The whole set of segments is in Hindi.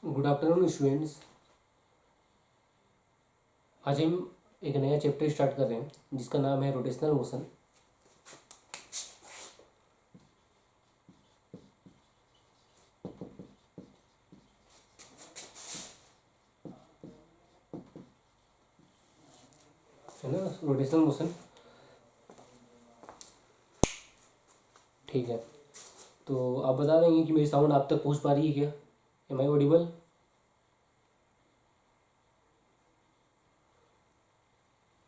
Good afternoon students. आज हम एक नया चैप्टर स्टार्ट कर रहे हैं जिसका नाम है रोटेशनल मोशन। है ना, रोटेशनल मोशन। ठीक है, तो आप बता देंगे कि मेरी साउंड आप तक पहुंच पा रही है क्या? M I Audible?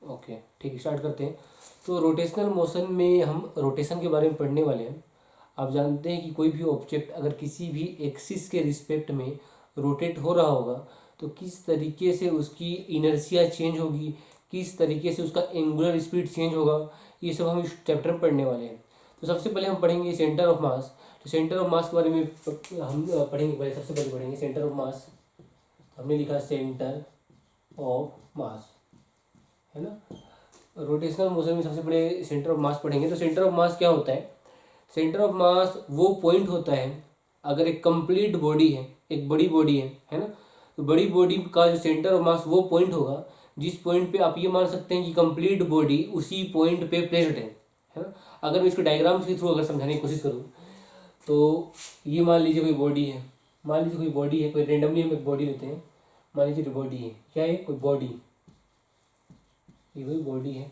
ओके, ठीक है, स्टार्ट करते हैं। तो रोटेशनल मोशन में हम रोटेशन के बारे में पढ़ने वाले हैं। आप जानते हैं कि कोई भी ऑब्जेक्ट अगर किसी भी एक्सिस के रिस्पेक्ट में रोटेट हो रहा होगा तो किस तरीके से उसकी इनर्शिया चेंज होगी, किस तरीके से उसका एंगुलर स्पीड चेंज होगा, ये सब हम इस चैप्टर में पढ़ने वाले हैं। तो सबसे पहले हम पढ़ेंगे सेंटर ऑफ मास। तो सेंटर ऑफ मास के बारे में हम पढ़ेंगे। पहले सबसे पहले पढ़ेंगे सेंटर ऑफ मास। हमने लिखा सेंटर ऑफ मास, है ना। रोटेशनल मोशन में सबसे पहले सेंटर ऑफ मास पढ़ेंगे। तो सेंटर ऑफ मास क्या होता है? सेंटर ऑफ मास वो पॉइंट होता है अगर एक कंप्लीट बॉडी है, एक बड़ी बॉडी है ना। तो बड़ी बॉडी का जो सेंटर ऑफ मास वो पॉइंट होगा जिस पॉइंट पे आप ये मान सकते हैं कि कंप्लीट बॉडी उसी पॉइंट पे प्लेस्ड है ना। अगर मैं इसको डायग्राम्स के थ्रू अगर समझाने की कोशिश करूँ तो ये मान लीजिए कोई बॉडी है, मान लीजिए कोई बॉडी है, कोई रेंडमली हम एक बॉडी लेते हैं। मान लीजिए बॉडी है, क्या है? कोई बॉडी, ये कोई बॉडी है।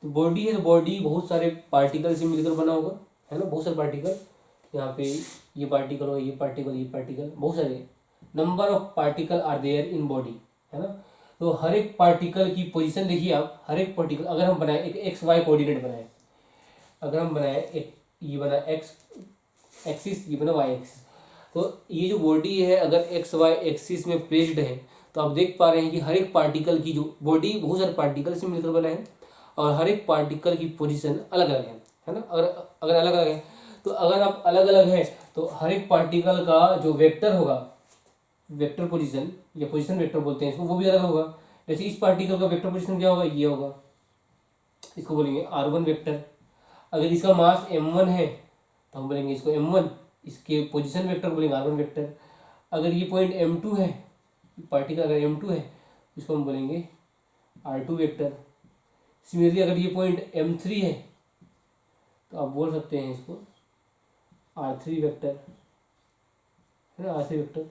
तो बॉडी है, तो बॉडी बहुत सारे पार्टिकल से मिलकर बना होगा, है ना। बहुत सारे पार्टिकल, यहाँ पे ये पार्टिकल हो, ये पार्टिकल, ये पार्टिकल, बहुत सारे number of particle are there in body, है ना। तो हर एक पार्टिकल की पोजीशन देखिए आप। हर एक पार्टिकल अगर हम बनाए एक एक्स वाई कोऑर्डिनेट बनाए, अगर हम बनाए एक, ये बना एक्स एक्सिस, ये बना वाई एक्सिस। तो ये जो बॉडी है अगर एक्स वाई एक्सिस में प्लेस्ड है तो आप देख पा रहे हैं कि हर एक पार्टिकल की जो बॉडी बहुत सारे पार्टिकल से मिलकर बना है और हर एक पार्टिकल की पोजीशन अलग अलग है ना। अगर अगर अलग अलग है तो अगर आप अलग अलग है तो हर एक पार्टिकल का जो वेक्टर होगा, वेक्टर पोजीशन या पोजीशन वेक्टर बोलते हैं इसको, वो भी अलग होगा। जैसे इस पार्टिकल का वेक्टर पोजीशन क्या होगा? ये होगा, इसको बोलेंगे R1 वेक्टर। अगर इसका मास m1 है तो हम बोलेंगे इसको m1, इसके पोजीशन वेक्टर बोलेंगे R1 वेक्टर। अगर ये पॉइंट m2 है, पार्टिकल अगर m2 है इसको हम बोलेंगे R2 वेक्टर। सिमिलरली अगर ये पॉइंट m3 है तो आप बोल सकते हैं इसको R3 वेक्टर, है ना, R3 वेक्टर।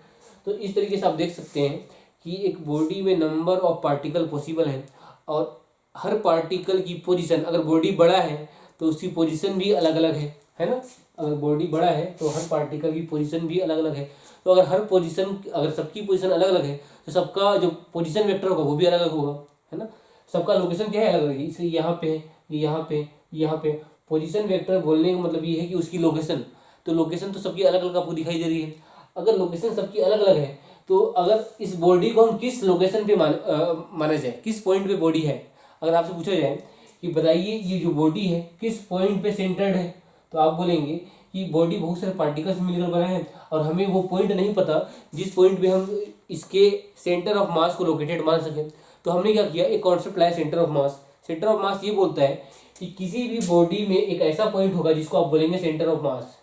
तो इस तरीके से आप देख सकते हैं कि एक बॉडी में नंबर ऑफ पार्टिकल पॉसिबल है और हर पार्टिकल की पोजीशन, अगर बॉडी बड़ा है तो उसकी पोजीशन भी अलग अलग है ना। अगर बॉडी बड़ा है तो हर पार्टिकल की पोजीशन भी अलग अलग है। तो अगर हर पोजीशन, अगर सबकी पोजीशन अलग अलग है तो सबका जो पोजीशन वेक्टर होगा वो भी अलग अलग होगा, है ना। सबका लोकेशन क्या है? अलग अलग है। इसलिए यहाँ पे, यहाँ पे, यहाँ पे पोजीशन वेक्टर बोलने का मतलब ये है कि उसकी लोकेशन, तो लोकेशन तो सबकी अलग अलग आपको दिखाई दे रही है। अगर लोकेशन सबकी अलग अलग है तो अगर इस बॉडी को हम किस लोकेशन पे माना जाए, किस पॉइंट पे बॉडी है, अगर आपसे पूछा जाए कि बताइए ये जो बॉडी है किस पॉइंट पे सेंटर्ड है, तो आप बोलेंगे कि बॉडी बहुत सारे पार्टिकल्स मिलकर बना है और हमें वो पॉइंट नहीं पता जिस पॉइंट पे हम इसके सेंटर ऑफ मास को लोकेटेड मान सकें। तो हमने क्या किया, एक कॉन्सेप्ट लाया centre of mass. Centre of mass ये बोलता है कि किसी भी बॉडी में एक ऐसा पॉइंट होगा जिसको आप बोलेंगे सेंटर ऑफ मास,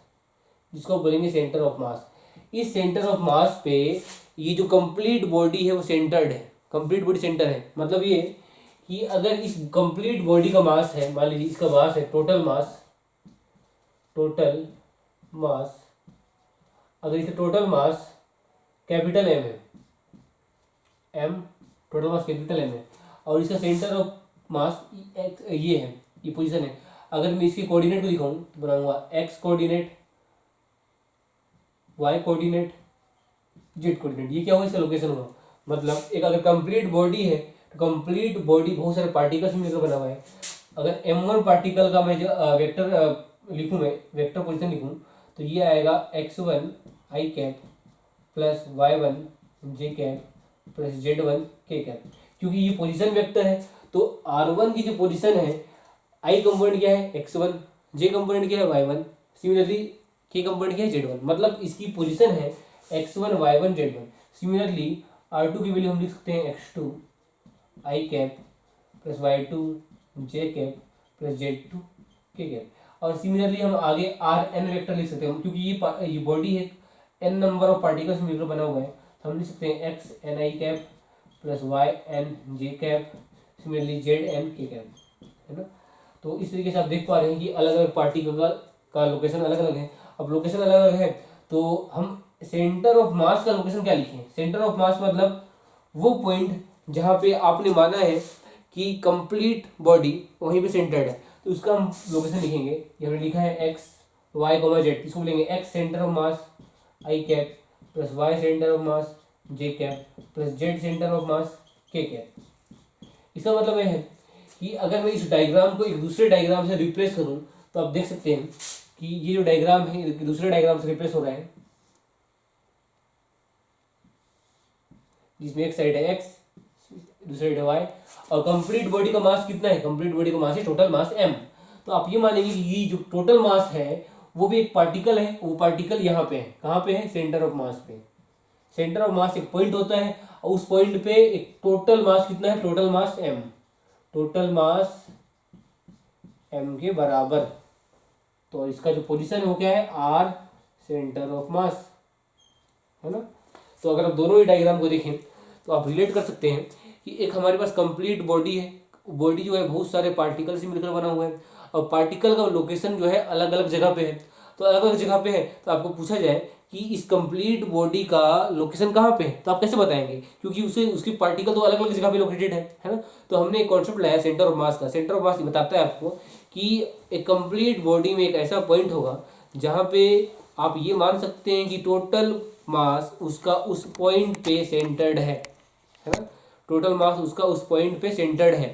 जिसको बोलेंगे सेंटर ऑफ मास। इस सेंटर ऑफ मास पे ये जो कंप्लीट बॉडी है वो सेंटर्ड है, कंप्लीट बॉडी सेंटर है। मतलब ये कि अगर इस कंप्लीट बॉडी का मास है, मान लीजिए इसका मास है टोटल मास, टोटल मास, अगर इसे टोटल मास कैपिटल एम है, M total mass capital M है और इसका सेंटर ऑफ मास ये है, ये पोजीशन है। अगर मैं इसके कोऑर्डिनेट को दिखाऊं तो बनाऊंगा X coordinate, Y coordinate, Z coordinate. ये क्या होगा? इसका लोकेशन होगा। मतलब एक अगर कंप्लीट बॉडी है तो कंप्लीट बॉडी बहुत सारे पार्टिकल्स मिलकर बना हुआ है। अगर m1 पार्टिकल का मैं जो वेक्टर लिखूँ, मैं वेक्टर पोजीशन लिखूँ तो ये आएगा x1 आई कैप प्लस y1 जे कैप प्लस z1 के कैप। क्योंकि ये पोजीशन वेक्टर है तो R1 की जो पोजीशन है, आई कंपोनेंट क्या है? x1, जे कंपोनेंट क्या है? y1, सिमिलरली के कंपोनेंट क्या है? z1। मतलब इसकी पोजीशन है x1 y1 z1। Similarly R2 की वैल्यू हम लिख सकते हैं x2 आई कैप प्लस y2 जे कैप प्लस z2 के कैप। और सिमिलरली हम आगे Rn वेक्टर लिख सकते हैं क्योंकि ये बॉडी है n नंबर ऑफ पार्टिकल्स मिलकर बना हुआ है। हम लिख सकते हैं x n i cap plus y n j cap, similarly z n k cap, है ना। तो इस तरीके से आप देख पा रहे हैं कि अलग अलग पार्टिकल का लोकेशन अलग अलग है। अब लोकेशन अलग अलग है तो हम सेंटर ऑफ मास का लोकेशन क्या लिखें? सेंटर ऑफ मास मतलब वो पॉइंट जहाँ पे आपने माना है कि कंप्लीट बॉडी वहीं पे सेंटर्ड है, तो उसका हम लोकेशन लिखेंगे। ये हमने लिखा है एक्स वाई कोमा जेड, इसको लेंगे X centre of mass I cap plus Y centre of mass J cap plus Z centre of mass K cap. इसका मतलब यह है कि अगर मैं इस डायग्राम को एक दूसरे डायग्राम से रिप्लेस करूं तो आप देख सकते हैं कि ये जो डायग्राम है दूसरे डायग्राम से रिप्लेस हो रहा है, जिसमें एक साइड है एक्स दूसरी साइड है वाई, और कंप्लीट बॉडी का मास कितना है? कंप्लीट बॉडी का मास है टोटल मास m। तो आप ये मानेंगे कि ये जो टोटल मास है वो भी एक पार्टिकल है, वो पार्टिकल यहाँ पे है। कहाँ पे है? सेंटर ऑफ मास पे। सेंटर ऑफ मास एक पॉइंट होता है और उस पॉइंट पे एक टोटल मास कितना है? Total mass m, total mass m के बराबर। तो इसका जो पोजीशन है वो क्या है? r सेंटर ऑफ मास, है ना। तो अगर आप दोनों ही डायग्राम को देखें तो आप रिलेट कर सकते हैं कि एक हमारे पास कंप्लीट बॉडी है, बॉडी जो है बहुत सारे पार्टिकल से मिलकर बना हुआ है और पार्टिकल का लोकेशन जो है अलग अलग जगह पे है। तो अलग अलग जगह पे है तो आपको पूछा जाए कि इस कंप्लीट बॉडी का लोकेशन कहाँ पे है, तो आप कैसे बताएंगे? क्योंकि उसे उसकी पार्टिकल तो अलग अलग जगह पे लोकेटेड है ना। तो हमने एक कॉन्सेप्ट लाया सेंटर ऑफ मास का। सेंटर ऑफ मास बताता है आपको कि एक कंप्लीट बॉडी में एक ऐसा पॉइंट होगा जहाँ पे आप ये मान सकते हैं कि टोटल मास उसका उस पॉइंट पे सेंटर्ड है ना। टोटल मास उसका उस पॉइंट पे सेंटर्ड है।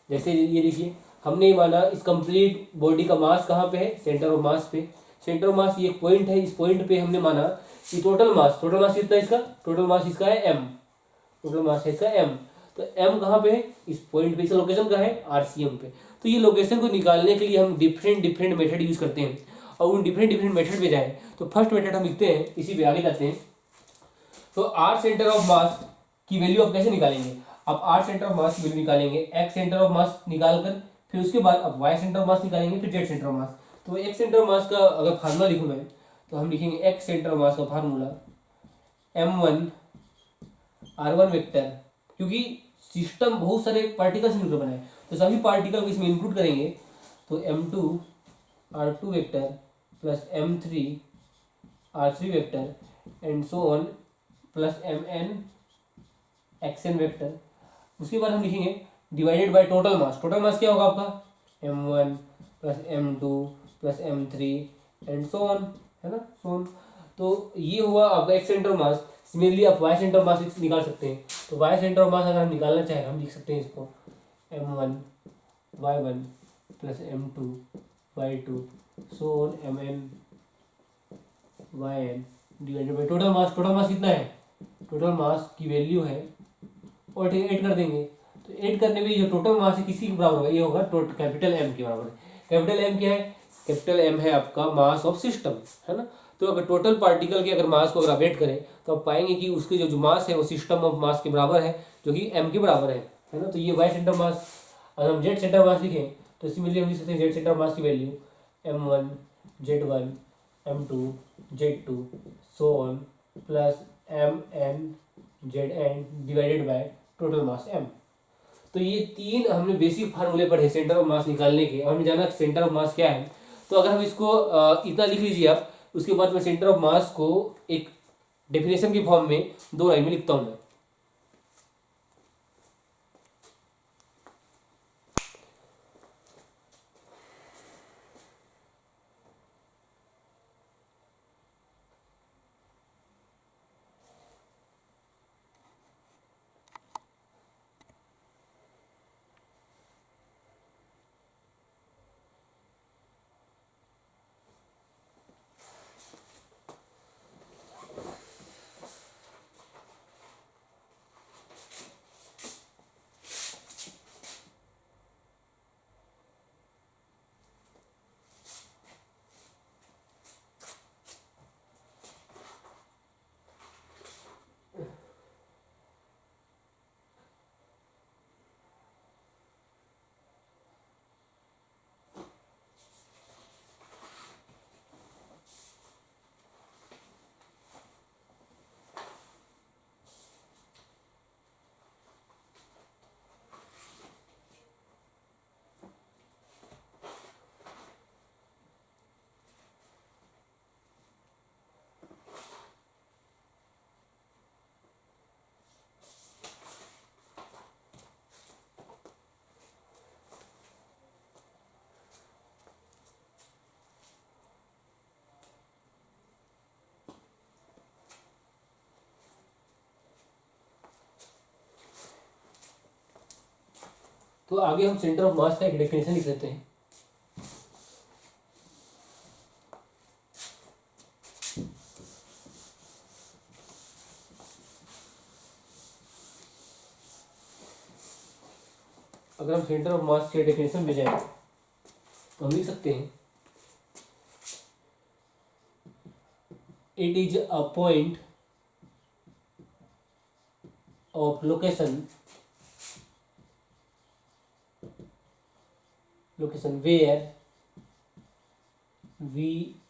जैसे ये देखिए हमने माना इस कंप्लीट बॉडी का मास कहाँ पे है? सेंटर ऑफ मास पे। सेंटर ऑफ मास ये एक पॉइंट है, इस पॉइंट पे हमने माना कि टोटल मास कितना है इसका? टोटल मास इसका है m, टोटल मास है इसका m। तो m कहाँ पे है? इस पॉइंट पे। इसका लोकेशन कहाँ है? RCM पे। तो ये लोकेशन को निकालने के लिए हम डिफरेंट डिफरेंट मेथड यूज करते हैं और उन डिफरेंट डिफरेंट मेथड पे जाए तो फर्स्ट मेथड हम लिखते हैं, इसी पे आगे जाते हैं। तो आर सेंटर ऑफ मास की वैल्यू आप कैसे निकालेंगे? आप आर सेंटर ऑफ मास की वैल्यू निकालेंगे एक्स सेंटर ऑफ मास निकाल कर, फिर उसके बाद आप वाई सेंटर ऑफ मास निकालेंगे, फिर जेड सेंटर ऑफ मास। तो एक्स सेंटर ऑफ मास का अगर फार्मूला लिखूँ मैं तो हम लिखेंगे एक्स सेंटर ऑफ मास का फार्मूला m1 r1 वेक्टर, क्योंकि सिस्टम बहुत सारे पार्टिकल से मिलकर बना है तो सभी पार्टिकल को इसमें इंक्लूड करेंगे। तो m2 r2 vector plus m3 r3 vector and so on plus mn xn vector. उसके बाद हम लिखेंगे divided by total mass. Total mass क्या होगा आपका? m1 plus m2 plus m3 and so on, है ना, सो ऑन। तो ये हुआ आपका एक्स सेंटर मास। सिमिलरली आप वाई सेंटर मास निकाल सकते हैं। तो वाई सेंटर मास अगर हम निकालना चाहें हम लिख सकते हैं इसको m1 y1 plus m2 y2 so on mn yn divided by total mass. Total mass कितना है? टोटल मास की वैल्यू है और ऐड कर देंगे। तो ऐड करने में जो टोटल मास है किसी के बराबर होगा? ये होगा कैपिटल एम के बराबर। कैपिटल एम क्या है? कैपिटल एम है आपका मास ऑफ सिस्टम, है ना। तो अगर टोटल पार्टिकल के अगर मास को अगर आप ऐड करें तो आप पाएंगे कि उसके जो मास है वो सिस्टम ऑफ मास के बराबर है, जो कि एम के बराबर है ना। तो ये वाई सेंटर मास। अगर हम जेड सेंटर मास लिखें तो सिमिलरली हम लिख सकते हैं जेड सेंटर मास की value m1 z1 m2 z2 so on plus mn zn divided by total mass m। तो ये तीन हमने बेसिक फार्मूले पढ़े सेंटर ऑफ मास निकालने के, और हमने जाना सेंटर ऑफ मास क्या है। तो अगर हम इसको इतना लिख लीजिए आप, उसके बाद मैं सेंटर ऑफ मास को एक डेफिनेशन की फॉर्म में 2 लाइन में लिखता हूँ मैं। तो आगे हम सेंटर ऑफ मास का एक डेफिनेशन लिख लेते हैं। अगर हम सेंटर ऑफ मास के डेफिनेशन में जाएं तो हम लिख सकते हैं it is a point of location where we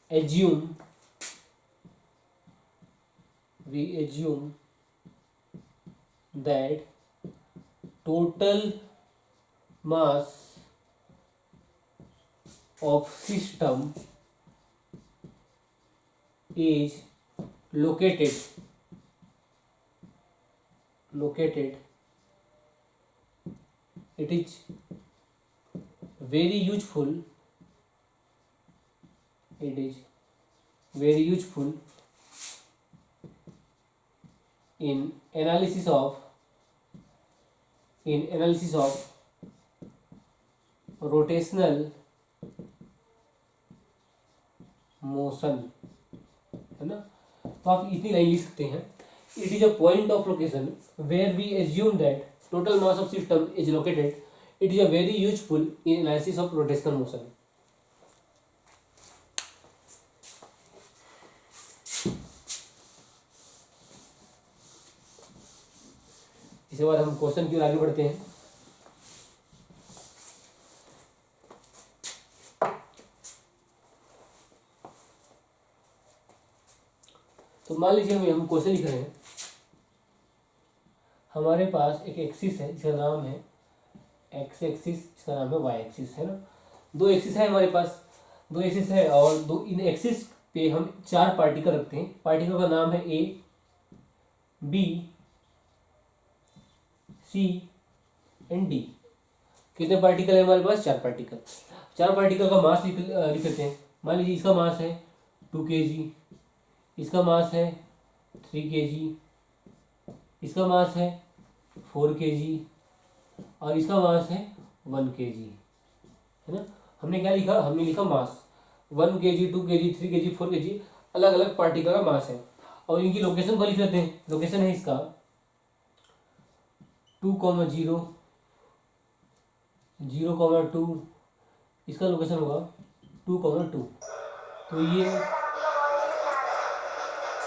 assume that total mass of system is located it is very useful in analysis of rotational motion, है ना। तो आप इतनी लाइन लिख सकते हैं, it is a point of location where we assume that total mass of system is located, it is a very useful in analysis of rotational motion. इसके बाद हम क्वेश्चन की ओर आगे बढ़ते हैं। तो मान लीजिए हम क्वेश्चन लिख रहे हैं, हमारे पास एक एक्सिस है जिसका नाम है एक्स एक्सिस, इसका नाम है वाई एक्सिस, है ना। दो एक्सिस है हमारे पास, दो एक्सिस है और दो इन एक्सिस पे हम चार पार्टिकल रखते हैं। पार्टिकल का नाम है ए, बी, सी एंड डी। कितने पार्टिकल है हमारे पास? चार पार्टिकल। चार पार्टिकल का मास लिख लेते हैं। मान लीजिए इसका मास है 2 kg, इसका मास है 3 kg, इसका मास है 4 kg और इसका मास है 1 kg, है ना। हमने क्या लिखा? हमने लिखा मास 1 kg, 2 kg, 3 kg, 4 kg, अलग अलग पार्टिकल का मास है। और इनकी लोकेशन को लिख लेते हैं। लोकेशन है इसका 2,0, 0,2, इसका लोकेशन होगा 2,2। तो ये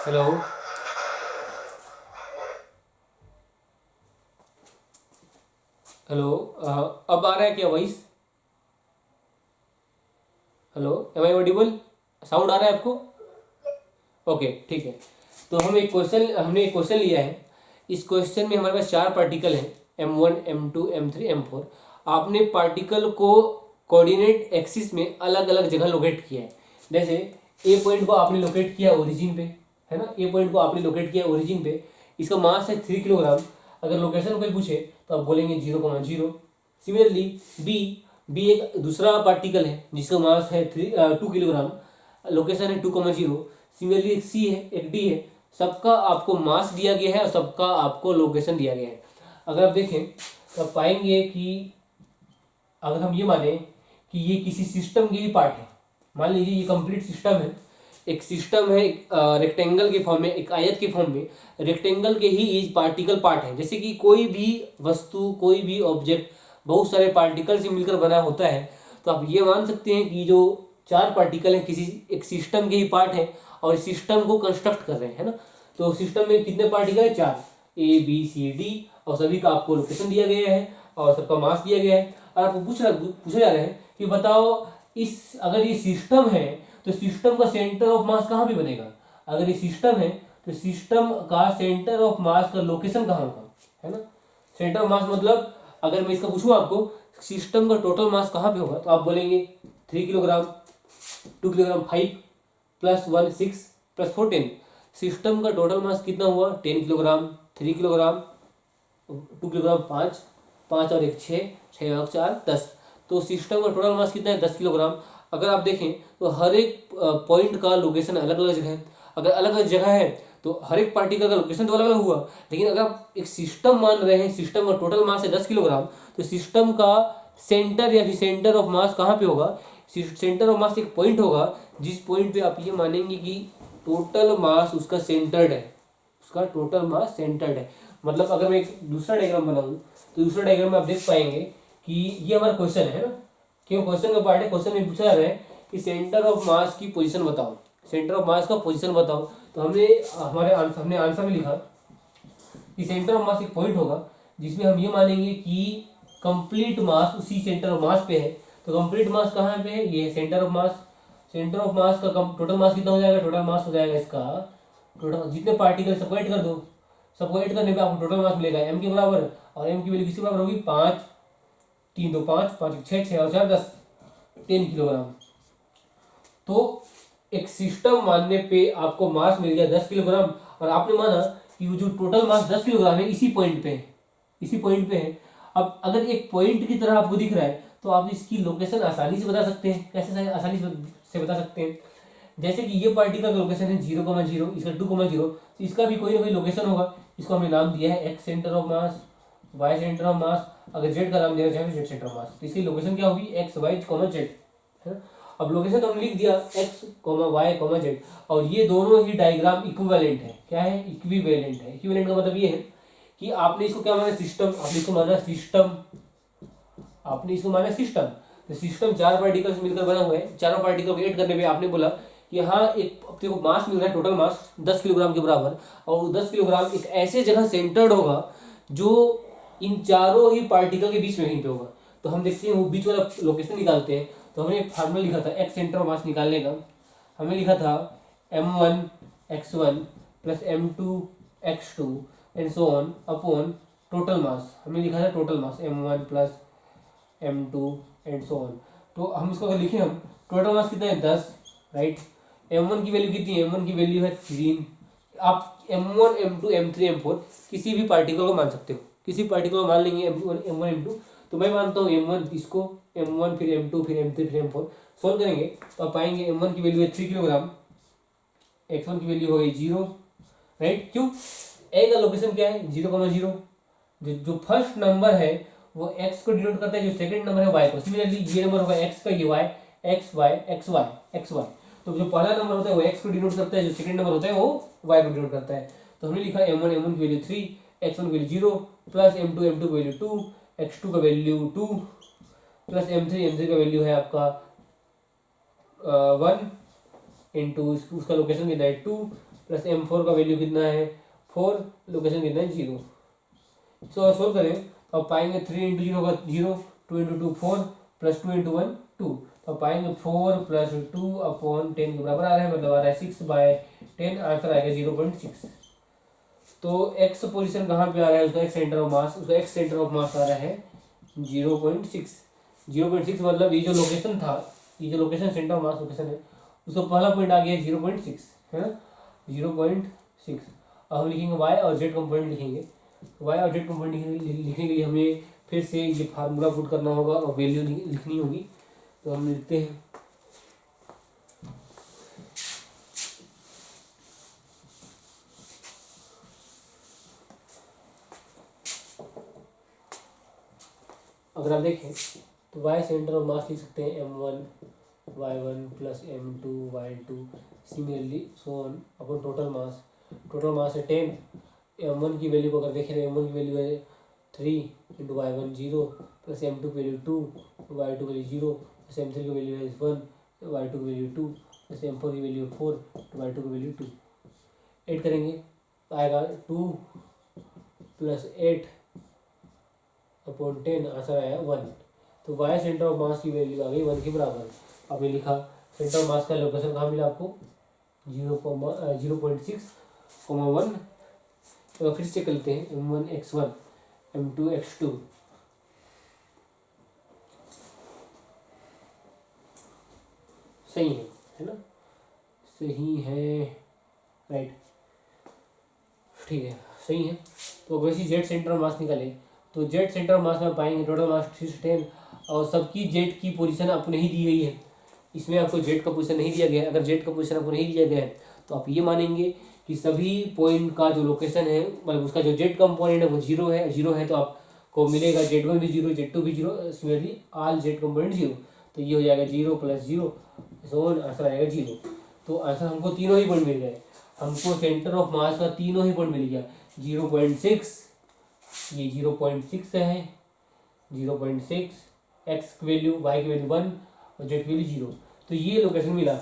हेलो हेलो अब आ रहा है क्या voice? Hello, am I audible? Sound आ रहा है आपको? ओके, ठीक है। तो हमने एक क्वेश्चन लिया है। इस क्वेश्चन में हमारे पास चार पार्टिकल हैं, M1, M2, M3, M4। आपने पार्टिकल को कोऑर्डिनेट एक्सिस में अलग अलग जगह लोकेट किया है। जैसे ए पॉइंट को आपने लोकेट किया ओरिजिन पे, है ना। ए पॉइंट को आपने लोकेट किया ओरिजिन पे, इसका मास है 3 किलोग्राम। अगर लोकेशन कोई पूछे तो आप बोलेंगे 0,0। सिमिलरली बी एक दूसरा पार्टिकल है जिसका मास है 2 किलोग्राम, लोकेशन है 2,0। सिमिलरली एक सी है, एक डी है। सबका आपको मास दिया गया है और सबका आपको लोकेशन दिया गया है। अगर आप देखें तो आप पाएंगे कि अगर हम ये माने कि ये किसी सिस्टम की ही पार्ट है, मान लीजिए ये कंप्लीट सिस्टम है, एक सिस्टम है, रेक्टेंगल के फॉर्म में, एक आयत के फॉर्म में, रेक्टेंगल के ही ये पार्टिकल पार्ट है। जैसे कि कोई भी वस्तु, कोई भी ऑब्जेक्ट बहुत सारे पार्टिकल से मिलकर बना होता है, तो आप ये मान सकते हैं कि जो चार पार्टिकल हैं किसी एक सिस्टम के ही पार्ट है और इस सिस्टम को कंस्ट्रक्ट कर रहे हैं, है ना। तो सिस्टम में कितने पार्टिकल है? चार, ए बी सी डी, और सभी का आपको लोकेशन दिया गया है और सबका मास दिया गया है। और आपको पूछा जा रहा है कि बताओ अगर ये सिस्टम है तो सिस्टम का सेंटर ऑफ मास कहाँ पे बनेगा? अगर ये सिस्टम है तो सिस्टम का सेंटर ऑफ मास का लोकेशन कहाँ होगा, है ना। सेंटर ऑफ मास मतलब अगर मैं इसका पूछूं आपको सिस्टम का टोटल मास कहाँ पे होगा, तो आप बोलेंगे 3 किलोग्राम, 2 किलोग्राम 5 + 1 6 + 4 10। सिस्टम का टोटल मास कितना हुआ? 10 किलोग्राम, 3 किलोग्राम, 2 किलोग्राम 5, 5 और 1 6, 6 और 4 10। तो सिस्टम का टोटल मास कितना है? 10 किलोग्राम। अगर आप देखें तो हर एक पॉइंट का लोकेशन अलग अलग जगह है। अगर अलग अलग जगह है तो हर एक पार्टिकल का लोकेशन तो अलग अलग हुआ, लेकिन अगर आप एक सिस्टम मान रहे हैं, सिस्टम का टोटल मास है 10 किलोग्राम, तो सिस्टम का सेंटर या फिर सेंटर ऑफ मास कहाँ पे होगा? सेंटर ऑफ मास एक पॉइंट होगा जिस पॉइंट पे आप ये मानेंगे कि टोटल मास उसका सेंटर्ड है, उसका टोटल मास सेंटर्ड है। मतलब अगर मैं एक दूसरा डायग्राम बनाऊं तो दूसरा डायग्राम में आप देख पाएंगे कि ये हमारा क्वेश्चन है ना, क्यों क्वेश्चन का पार्ट है। क्वेश्चन में पूछा जा रहा है कि सेंटर ऑफ मास की पोजीशन बताओ, सेंटर ऑफ मास का पोजीशन बताओ। तो हमने आंसर में लिखा कि सेंटर ऑफ मास एक पॉइंट होगा जिसमें हम ये मानेंगे कि कंप्लीट मास उसी सेंटर ऑफ मास पे है। तो कंप्लीट मास कहाँ पे है? ये centre of mass. Centre of मास का टोटल मास कितना हो जाएगा? टोटल मास हो जाएगा इसका टोटल जितने पार्टिकल सबको ऐड कर दो, सबको ऐड करने पे आपको टोटल मास मिलेगा एम के बराबर, और एम की वैल्यू किसके बराबर होगी? 5, 3 2 5, 5 6 6 और 4 10, 10 किलोग्राम। तो एक सिस्टम मानने पे आपको मास मिल गया 10 किलोग्राम, और आपने माना कि वो जो टोटल मास 10 किलोग्राम है इसी पॉइंट पे है, इसी पॉइंट पे है। अब अगर एक पॉइंट की तरह आपको दिख रहा है तो आप इसकी लोकेशन आसानी से बता सकते हैं। कैसे आसानी से बता सकते हैं? जैसे कि ये पार्टिकल का लोकेशन है 0,0, इसका 2,0, तो इसका भी कोई ना कोई लोकेशन होगा। इसको हमने नाम दिया है X centre of mass, Y centre of mass. अगर जेड का नाम देना चाहे तो जेड सेंटर ऑफ मास। तो इसकी लोकेशन क्या होगी? एक्स वाई जेड, है ना। अब लोकेशन तो हमने लिख दिया एक्स वाई जेड, और ये दोनों ही डायग्राम इक्विवेलेंट है। क्या है? इक्विवेलेंट है। इक्विवेलेंट का मतलब ये है कि आपने इसको क्या माना? सिस्टम। आपने इसको माना सिस्टम, आपने इसको माना सिस्टम। तो सिस्टम 4 पार्टिकल से मिलकर बना हुआ है। चारों पार्टिकल को ऐड करने पे आपने बोला कि हाँ एक अपने को मास मिल रहा है, टोटल मास 10 किलोग्राम के बराबर, और 10 किलोग्राम एक ऐसे जगह सेंटर्ड होगा जो इन चारों ही पार्टिकल के बीच में कहीं पे होगा। तो हम देखते हैं वो बीच वाला लोकेशन निकालते हैं। तो हमने फार्मूला लिखा था एक्स सेंटर ऑफ मास निकालने का। हमने लिखा था m1 x1 plus m2 x2 and so on upon total मास। हमने लिखा था total mass m1 plus m2 and so on. तो हम इसको अगर लिखें, हम टोटल मास कितना है? 10, राइट। m1 की वैल्यू कितनी है? m1 की वैल्यू है 3। आप m1 m2 m3 m4 किसी भी पार्टिकल को मान सकते हो, किसी पार्टिकल को मान लेंगे m1 m2। तो मैं मानता हूँ m1, इसको m1 फिर m2 फिर m3 फिर m4 सोल्व करेंगे तो आप पाएंगे m1 की वैल्यू है 3 किलोग्राम, x1 की वैल्यू हो गई 0, राइट। क्यों? ए का लोकेशन क्या है? 0,0। जो फर्स्ट नंबर है वो x को डिनोट करता है, जो सेकंड नंबर है y को। सिमिलरली ये नंबर होगा x का, ये y, x y x y x y। तो जो पहला नंबर होता है वो x को डिनोट करता है, जो सेकंड नंबर होता है वो y को डिनोट करता है। तो हमने लिखा m1 की वैल्यू 3, x1 की वैल्यू 0, प्लस m2 की वैल्यू 2, x2 का वैल्यू 2, प्लस m3 का वैल्यू है आपका 1 इंटू उसका लोकेशन कितना है 2, प्लस m4 का वैल्यू कितना है 4, लोकेशन कितना है 0। सो सोल्व करें तो आप पाएंगे 3 इंटू 0 होगा 0, 2 इंटू 2 4, प्लस 2 इंटू 1 2। तो आप पाएंगे 4 प्लस 2 अपॉन 10 के बराबर आ रहा है, मतलब आ रहा है 6/10। आंसर आएगा 0.6। तो एक्स पोजीशन कहाँ पे आ रहा है? उसका एक्स सेंटर ऑफ मास, उसका एक्स सेंटर ऑफ मास आ रहा है 0.6। 0.6 मतलब ये जो लोकेशन था, ये जो location centre of mass location है, उसका पहला पॉइंट आ गया 0.6, है ना, 0.6। अब हम लिखेंगे वाई और जेड कंपोनेंट लिखेंगे। वाई और जेड कंपोनेंट लिखने के लिए हमें फिर से ये फार्मूला पुट करना होगा और वैल्यू लिखनी होगी। तो हम लिखते हैं अगर आप देखें तो वाई सेंटर ऑफ मास लिख सकते हैं m1 y1 plus m2 y2 similarly so on upon total mass. Total mass है 10। m1 की वैल्यू को अगर देखें तो m1 की वैल्यू है 3 इंटू y1 0, प्लस m2 की वैल्यू 2, y2 की वैल्यू 0, प्लस m3 की वैल्यू है 1, y2 की वैल्यू 2, प्लस m4 की वैल्यू 4, y2 की वैल्यू 2। ऐड करेंगे तो आएगा 2 प्लस 8 अपॉन 10, आंसर आया 1। तो वाई सेंटर ऑफ मास की वैल्यू आ गई 1 के बराबर। आपने लिखा सेंटर ऑफ मास का लोकेशन कहाँ मिला आपको? 0.6, 1। तो फिर से करते हैं m1 x1 m2 x2। सही है ना? सही है, राइट, ठीक है, सही है। तो वैसे जेड सेंटर ऑफ मास निकाले तो जेड सेंटर ऑफ मास में पाएंगे टोटल मास 310, और सबकी जेड की पोजीशन आपको नहीं दी गई है, इसमें आपको जेड का पोजीशन नहीं दिया गया है। अगर जेड का पोजीशन आपको नहीं दिया गया है तो आप ये मानेंगे कि सभी पॉइंट का जो लोकेशन है, मतलब उसका जो जेड कंपोनेंट है वो जीरो है तो आपको मिलेगा Z1 भी जीरो, Z2 भी zero, similarly all Z component zero. तो ये हो जाएगा 0 + 0, सो आंसर आएगा 0। तो आंसर हमको तीनों ही पॉइंट मिल गए। हमको सेंटर ऑफ मास का तीनों ही पॉइंट मिल गया। 0.6, ये 0.6 है, 0.6, एक्स की वैल्यू, वाई की वैल्यू 1 और जेड की वैल्यू 0। तो ये लोकेशन मिला,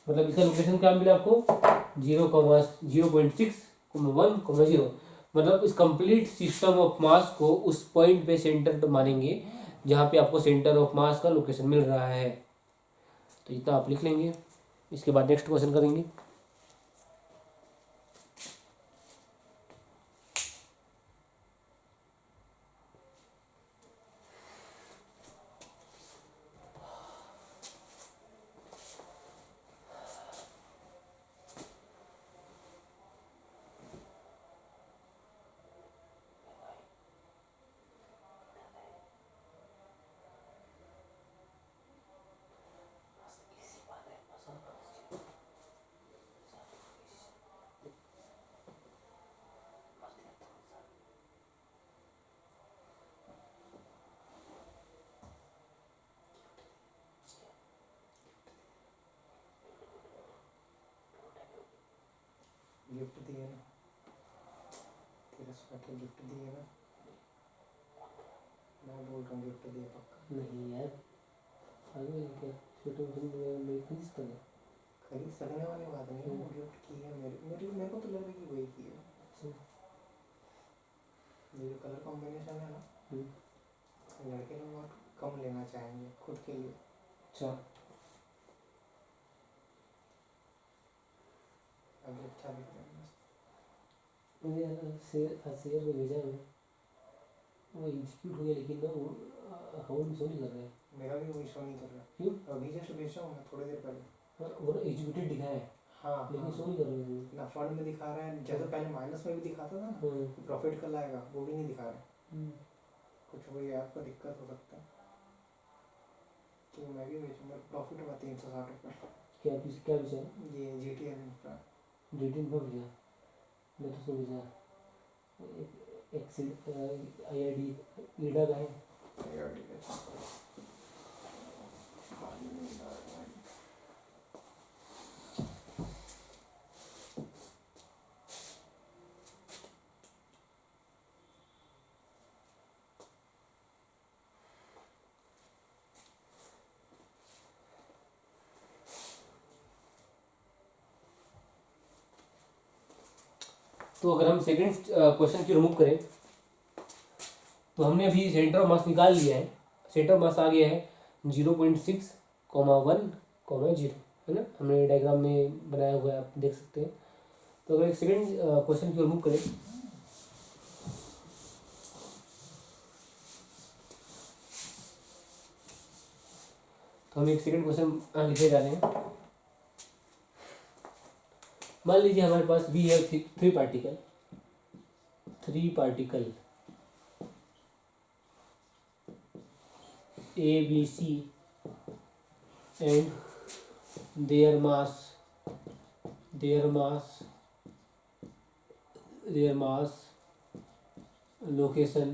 मतलब इसका लोकेशन क्या मिला आपको, 0.6, 1, 0। मतलब इस कंप्लीट सिस्टम ऑफ मास को उस पॉइंट पे सेंटर मानेंगे जहाँ पे आपको सेंटर ऑफ मास का लोकेशन मिल रहा है। तो इतना आप लिख लेंगे। इसके बाद नेक्स्ट क्वेश्चन करेंगे। गिफ्ट दिए ना, तेरा स्वेटर गिफ्ट दिए ना, मैं बोल रहा हूँ गिफ्ट दिए पक्का। नहीं यार, आगे क्या छोटे में खरीद सकते, खरीद सकने वाली बात नहीं है, वो गिफ्ट की है मेरे को तो लग रहा है कि वही की है। ये जो कलर कॉम्बिनेशन है ना, लड़के लोग बहुत कम लेना चाहेंगे खुद के लिए। अच्छा, अभी अच्छा दिख रहा है मस्त। मुझे शेयर को भेजा है, वो एग्जीक्यूट हो गया लेकिन ना वो अकाउंट शो नहीं कर रहा है। मेरा भी वही शो नहीं कर रहा। क्यों? अभी जस्ट भेजा हूँ मैं थोड़ी देर पहले। वो ना एग्जीक्यूटेड दिखा है, हाँ लेकिन हाँ, शो नहीं कर रहा है। ना फंड में दिखा रहा है, जैसे पहले माइनस में भी दिखाता था ना, प्रॉफिट कल आएगा, वो भी नहीं दिखा रहा है। कुछ वही ऐप का दिक्कत हो सकता है। तो मैं भी बेचूंगा, प्रॉफिट हुआ 360 रुपये। क्या विषय? ये GTA इंफ्रा। डिटेल में भेजा, मैं तो सो भेजा। एक्सिड IID ईडा का है। तो अगर हम सेकंड क्वेश्चन की रिमूव करें तो हमने अभी सेंटर ऑफ मास निकाल लिया है। सेंटर ऑफ मास आ गया है 0.6, 1, 0, है ना, हमने डायग्राम में बनाया हुआ है, आप देख सकते हैं। तो अगर एक सेकंड क्वेश्चन की रिमूव करें तो हम एक सेकंड क्वेश्चन लिखे जा रहे हैं। मान लीजिए हमारे पास भी है three particle ABC and their mass location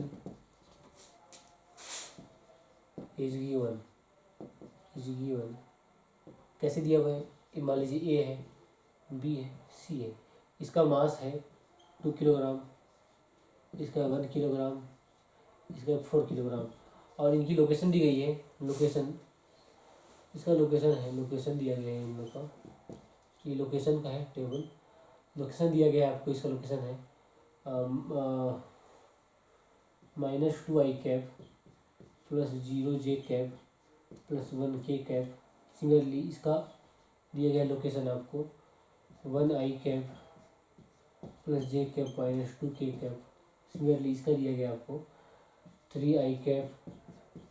is given। कैसे दिया हुआ है? ये मान लीजिए A है, B है, C है। इसका मास है 2 किलोग्राम, इसका 1 किलोग्राम, इसका 4 किलोग्राम, और इनकी लोकेशन दी गई है। लोकेशन, इसका लोकेशन दिया गया है इन लोग का। ये लोकेशन का है टेबल, लोकेशन दिया गया है आपको। इसका लोकेशन है -2i cap +0j cap +1k cap. Similarly इसका दिया गया लोकेशन आपको 1i cap +j cap -2k cap. Similarly इसका दिया गया आपको 3i cap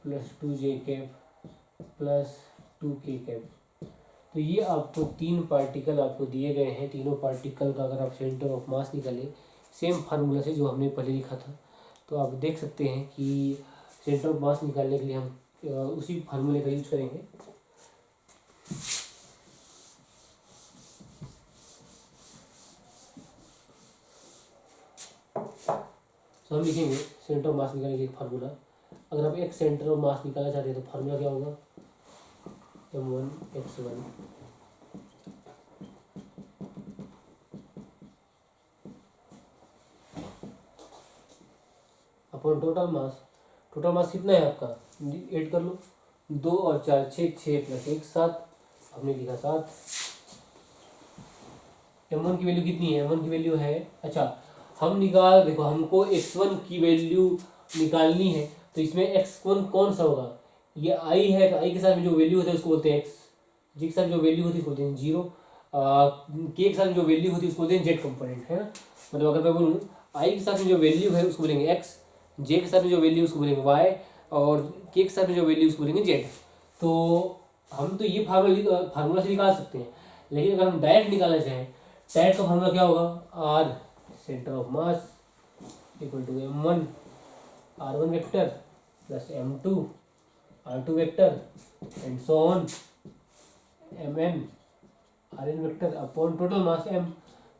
+2j cap +2k cap. तो ये आपको 3 पार्टिकल आपको दिए गए हैं। तीनों पार्टिकल का अगर आप सेंटर ऑफ मास निकालें सेम फार्मूला से जो हमने पहले लिखा था, तो आप देख सकते हैं कि सेंटर ऑफ मास निकालने के लिए हम उसी फार्मूले का यूज करेंगे। तो हम लिखेंगे सेंटर ऑफ मास निकालने के एक फार्मूला। अगर आप एक सेंटर ऑफ मास निकालना चाहते हैं तो फार्मूला क्या होगा, m1 x1 अपॉन टोटल मास। टोटल मास कितना है आपका, ऐड कर लो, 2 और 4 6, 6 प्लस 1 7, हमने लिखा 7। m1 की वैल्यू कितनी है, m1 की वैल्यू है, अच्छा हम निकाल, देखो हमको x1 की वैल्यू निकालनी है, तो इसमें x1 कौन सा होगा, ये i है, तो i के साथ में जो वैल्यू होता है उसको बोलते हैं x, g के साथ जो वैल्यू होती है उसको बोलते हैं 0, k के साथ जो वैल्यू होती है उसको बोलते हैं z कंपोनेंट, है ना। मतलब अगर मैं बोलूँ i के साथ में जो वैल्यू है उसको बोलेंगे x, j के साथ में जो वैल्यू उसको बोलेंगे y, और k के साथ में जो वैल्यू उसको बोलेंगे z। तो हम तो ये फार्मूला से निकाल सकते हैं, लेकिन अगर हम डायरेक्ट निकालना चाहें, डायरेक्ट का फार्मूला क्या होगा, r centre of mass equal to m1 r1 vector plus m2 r2 vector and so on mn rn vector upon total mass m।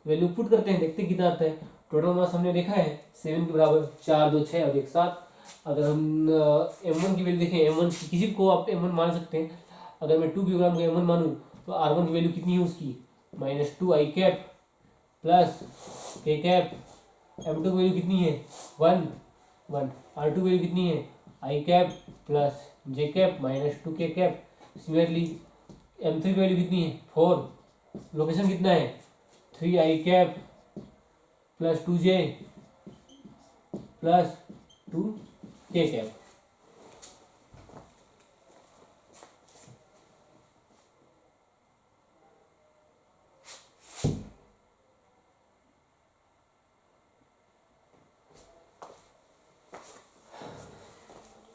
Value put करते हैं, देखते हैं कितना आता है। टोटल मास हमने देखा है 7 के बराबर, 4 2 6 और 1 7। अगर हम m1 की वैल्यू देखें, m1 किसी को आप m1 मान सकते हैं। अगर मैं 2 किलोग्राम का m1 मानूँ तो r1 की वैल्यू कितनी है उसकी, -2 i cap plus k cap, m2 की वैल्यू कितनी है 1 1, r2 की वैल्यू कितनी है i cap plus j cap -2 k cap. Similarly m3 की वैल्यू कितनी है 4, लोकेशन कितना है 3 i cap plus 2j plus 2 k cap.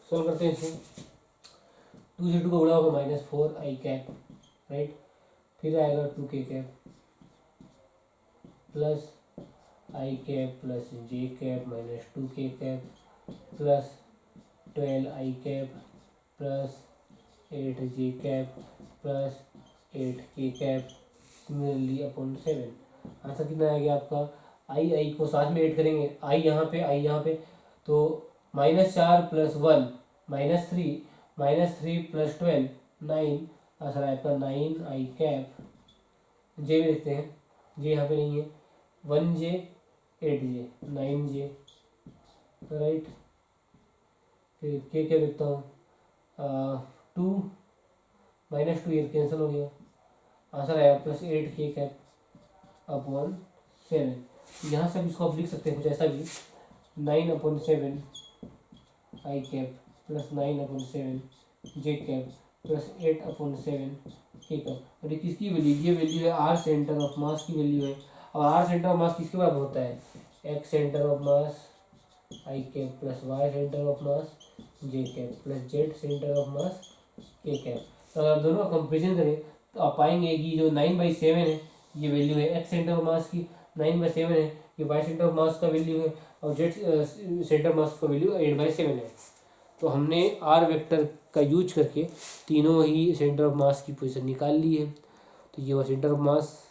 Solve करते हैं इसे, 2 से 2 का गुणा होगा -4 i कैप, राइट, फिर आएगा 2 k cap plus i cap plus j cap -2 k cap plus 12 i cap plus 8 j cap plus 8 k cap, similarly upon 7। Answer कितना आ गया आपका, आई को साथ में ऐड करेंगे, आई यहाँ पे, तो -4 + 1 -3, -3 + 12 9, आंसर आया आपका 9 आई कैप। जे भी देखते हैं, जे यहाँ पे नहीं है, 1j 8j 9j, राइट। फिर के क्या लिखता हूँ, 2 -2 ये कैंसिल हो गया, आंसर आया +8 k कैप अपॉन 7। यहाँ से भी इसको आप लिख सकते हैं कुछ ऐसा भी, 9/7 आई कैप प्लस 9/7 जे कैप प्लस 8/7 के कैप। और ये किसकी वैल्यू, ये वैल्यू है आर सेंटर ऑफ मास की वैल्यू है। अब आर सेंटर ऑफ मास किसके बराबर होता है, X centre of mass I cap plus Y centre of mass J cap plus Z centre of mass K cap. तो अगर दोनों का कंपेरिजन करें तो आप पाएंगे कि जो 9/7 है ये वैल्यू है एक्स सेंटर ऑफ मास की, 9/7 है ये वाई सेंटर ऑफ मास का वैल्यू है, और जेड सेंटर ऑफ मास का वैल्यू 8/7 है। तो हमने आर वेक्टर का यूज करके तीनों ही सेंटर ऑफ मास की पोजीशन निकाल ली है। तो ये हुआ सेंटर ऑफ मास।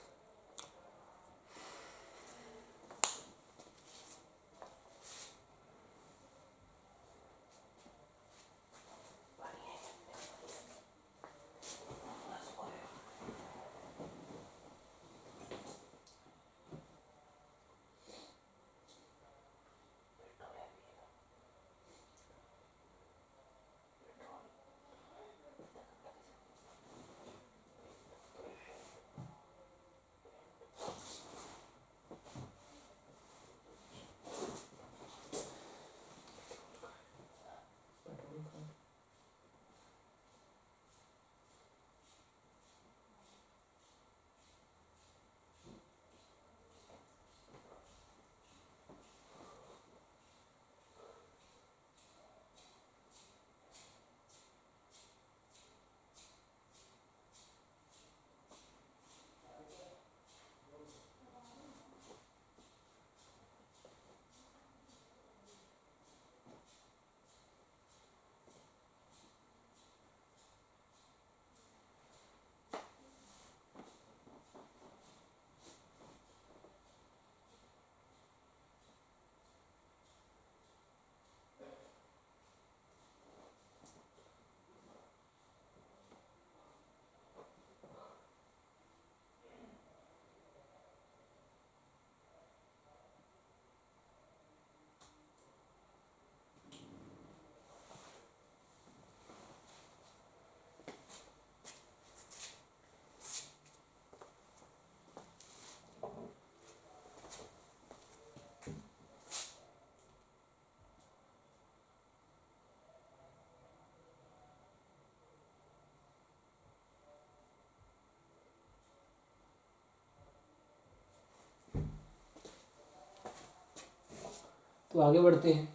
तो आगे बढ़ते हैं।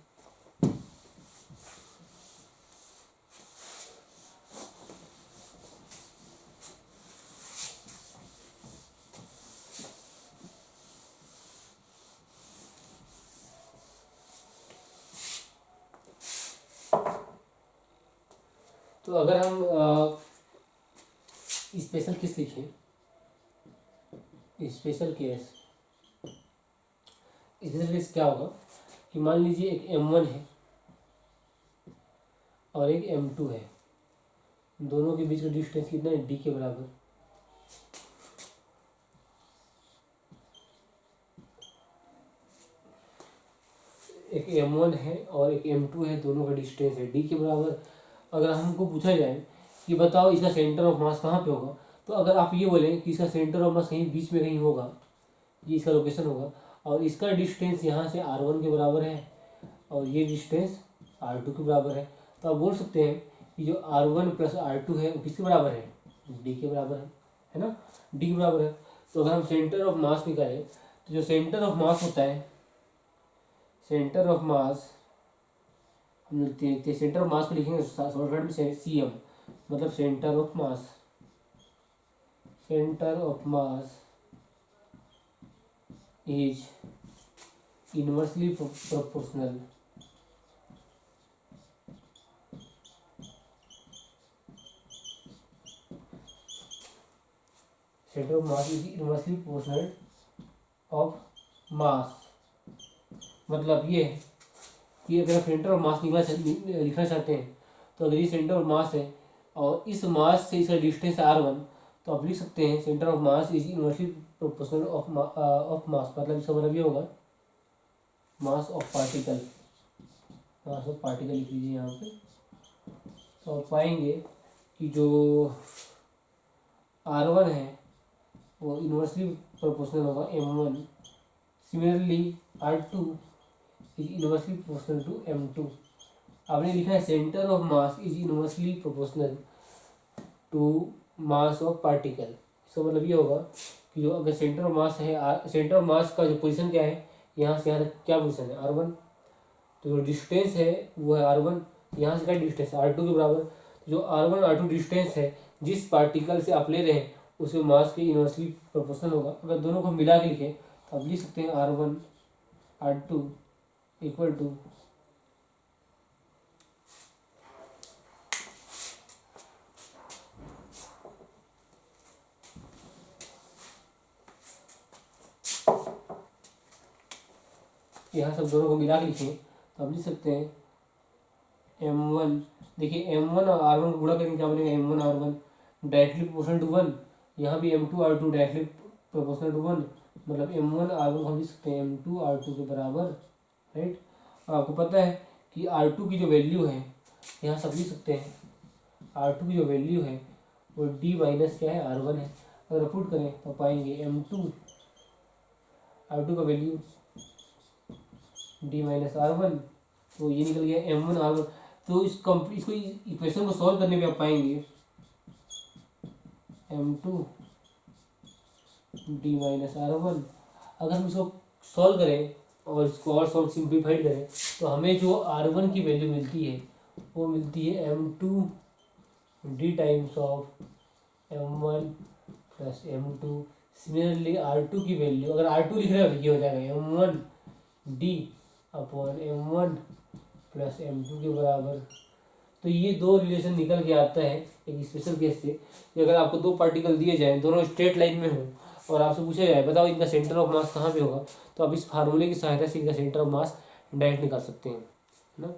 तो अगर हम स्पेशल केस लिखें, स्पेशल केस, स्पेशल केस क्या होगा कि मान लीजिए एक M1 है और एक M2 है, दोनों के बीच का डिस्टेंस कितना है, D के बराबर। एक M1 है और एक M2 है, दोनों का डिस्टेंस है D के बराबर। अगर हमको पूछा जाए कि बताओ इसका सेंटर ऑफ मास कहाँ पे होगा, तो अगर आप ये बोलें कि इसका सेंटर ऑफ मास कहीं बीच में कहीं होगा, ये इसका लोकेशन होगा, और इसका डिस्टेंस यहाँ से R1 के बराबर है और ये डिस्टेंस R2 के बराबर है, तो आप बोल सकते हैं कि जो R1 प्लस R2 है वो किसके बराबर है, D के बराबर है ना, D के बराबर है। तो अगर हम सेंटर ऑफ मास निकालें तो जो सेंटर ऑफ मास होता है, सेंटर ऑफ मास हम सेंटर ऑफ मास को लिखेंगे शॉर्टकट में CM, मतलब centre of mass, centre of mass is inversely proportional centre of mass is inversely proportional of mass. मतलब ये है कि अगर सेंटर ऑफ मास लिखना चाहते हैं, तो अगर ये सेंटर ऑफ मास है और इस मास से इसका डिस्टेंस R1, तो आप लिख सकते हैं centre of mass is inversely proportional of mass. मतलब इसका मतलब ये होगा मास of particle, mass of particle लिख लीजिए यहाँ पे। तो आप पाएंगे कि जो R1 है वो इनवर्सली प्रोपोर्शनल होगा M1, similarly R2 is inversely proportional to M2। आपने लिखा है centre of mass is inversely proportional to mass of particle. इसका मतलब ये होगा कि जो अगर सेंटर ऑफ मास है, सेंटर ऑफ मास का जो पोजीशन क्या है, यहाँ से यहाँ तक क्या पोजीशन है R1, तो जो डिस्टेंस है वो है R1, यहाँ से क्या डिस्टेंस है R2 के बराबर। जो R1 R2 डिस्टेंस है जिस पार्टिकल से आप ले रहे हैं उसके मास के इनवर्सली प्रोपोर्शनल होगा। अगर दोनों को मिला के लिखें तो आप लिख सकते हैं R1 R2 इक्वल टू यहाँ सब दोनों को मिला के लिखें तो आप लिख सकते हैं M1, देखिए M1 और R1 को गुणा करेंगे क्या बनेगा, M1 R1 directly proportional to 1, यहाँ भी M2 R2 directly proportional to 1, मतलब M1 R1 को हम लिख सकते हैं M2 R2 के बराबर, राइट। और आपको पता है कि R2 की जो वैल्यू है, यहाँ सब लिख सकते हैं R2 की जो वैल्यू है वो D माइनस क्या है R1 है। अगर पुट करें तो पाएंगे M2 R2 का वैल्यू D माइनस R1, तो ये निकल गया M1 R1। तो इसको इक्वेशन को सॉल्व करने पे आप पाएंगे M2 D माइनस R1। अगर हम इसको सॉल्व करें और इसको और सॉल्व सिंप्लीफाइड करें तो हमें जो R1 की वैल्यू मिलती है वो मिलती है M2 D times of M1 plus M2। Similarly R2 की वैल्यू, अगर R2 लिख रहे हो तो ये हो जाएगा M1 D upon M1 plus M2 के बराबर। तो ये दो रिलेशन निकल के आता है एक स्पेशल केस से कि अगर आपको दो पार्टिकल दिए जाएं, दोनों स्ट्रेट लाइन में हो और आपसे पूछा जाए बताओ इनका सेंटर ऑफ मास कहाँ पे होगा, तो आप इस फार्मूले की सहायता से इनका सेंटर ऑफ मास डायरेक्ट निकाल सकते हैं, है ना।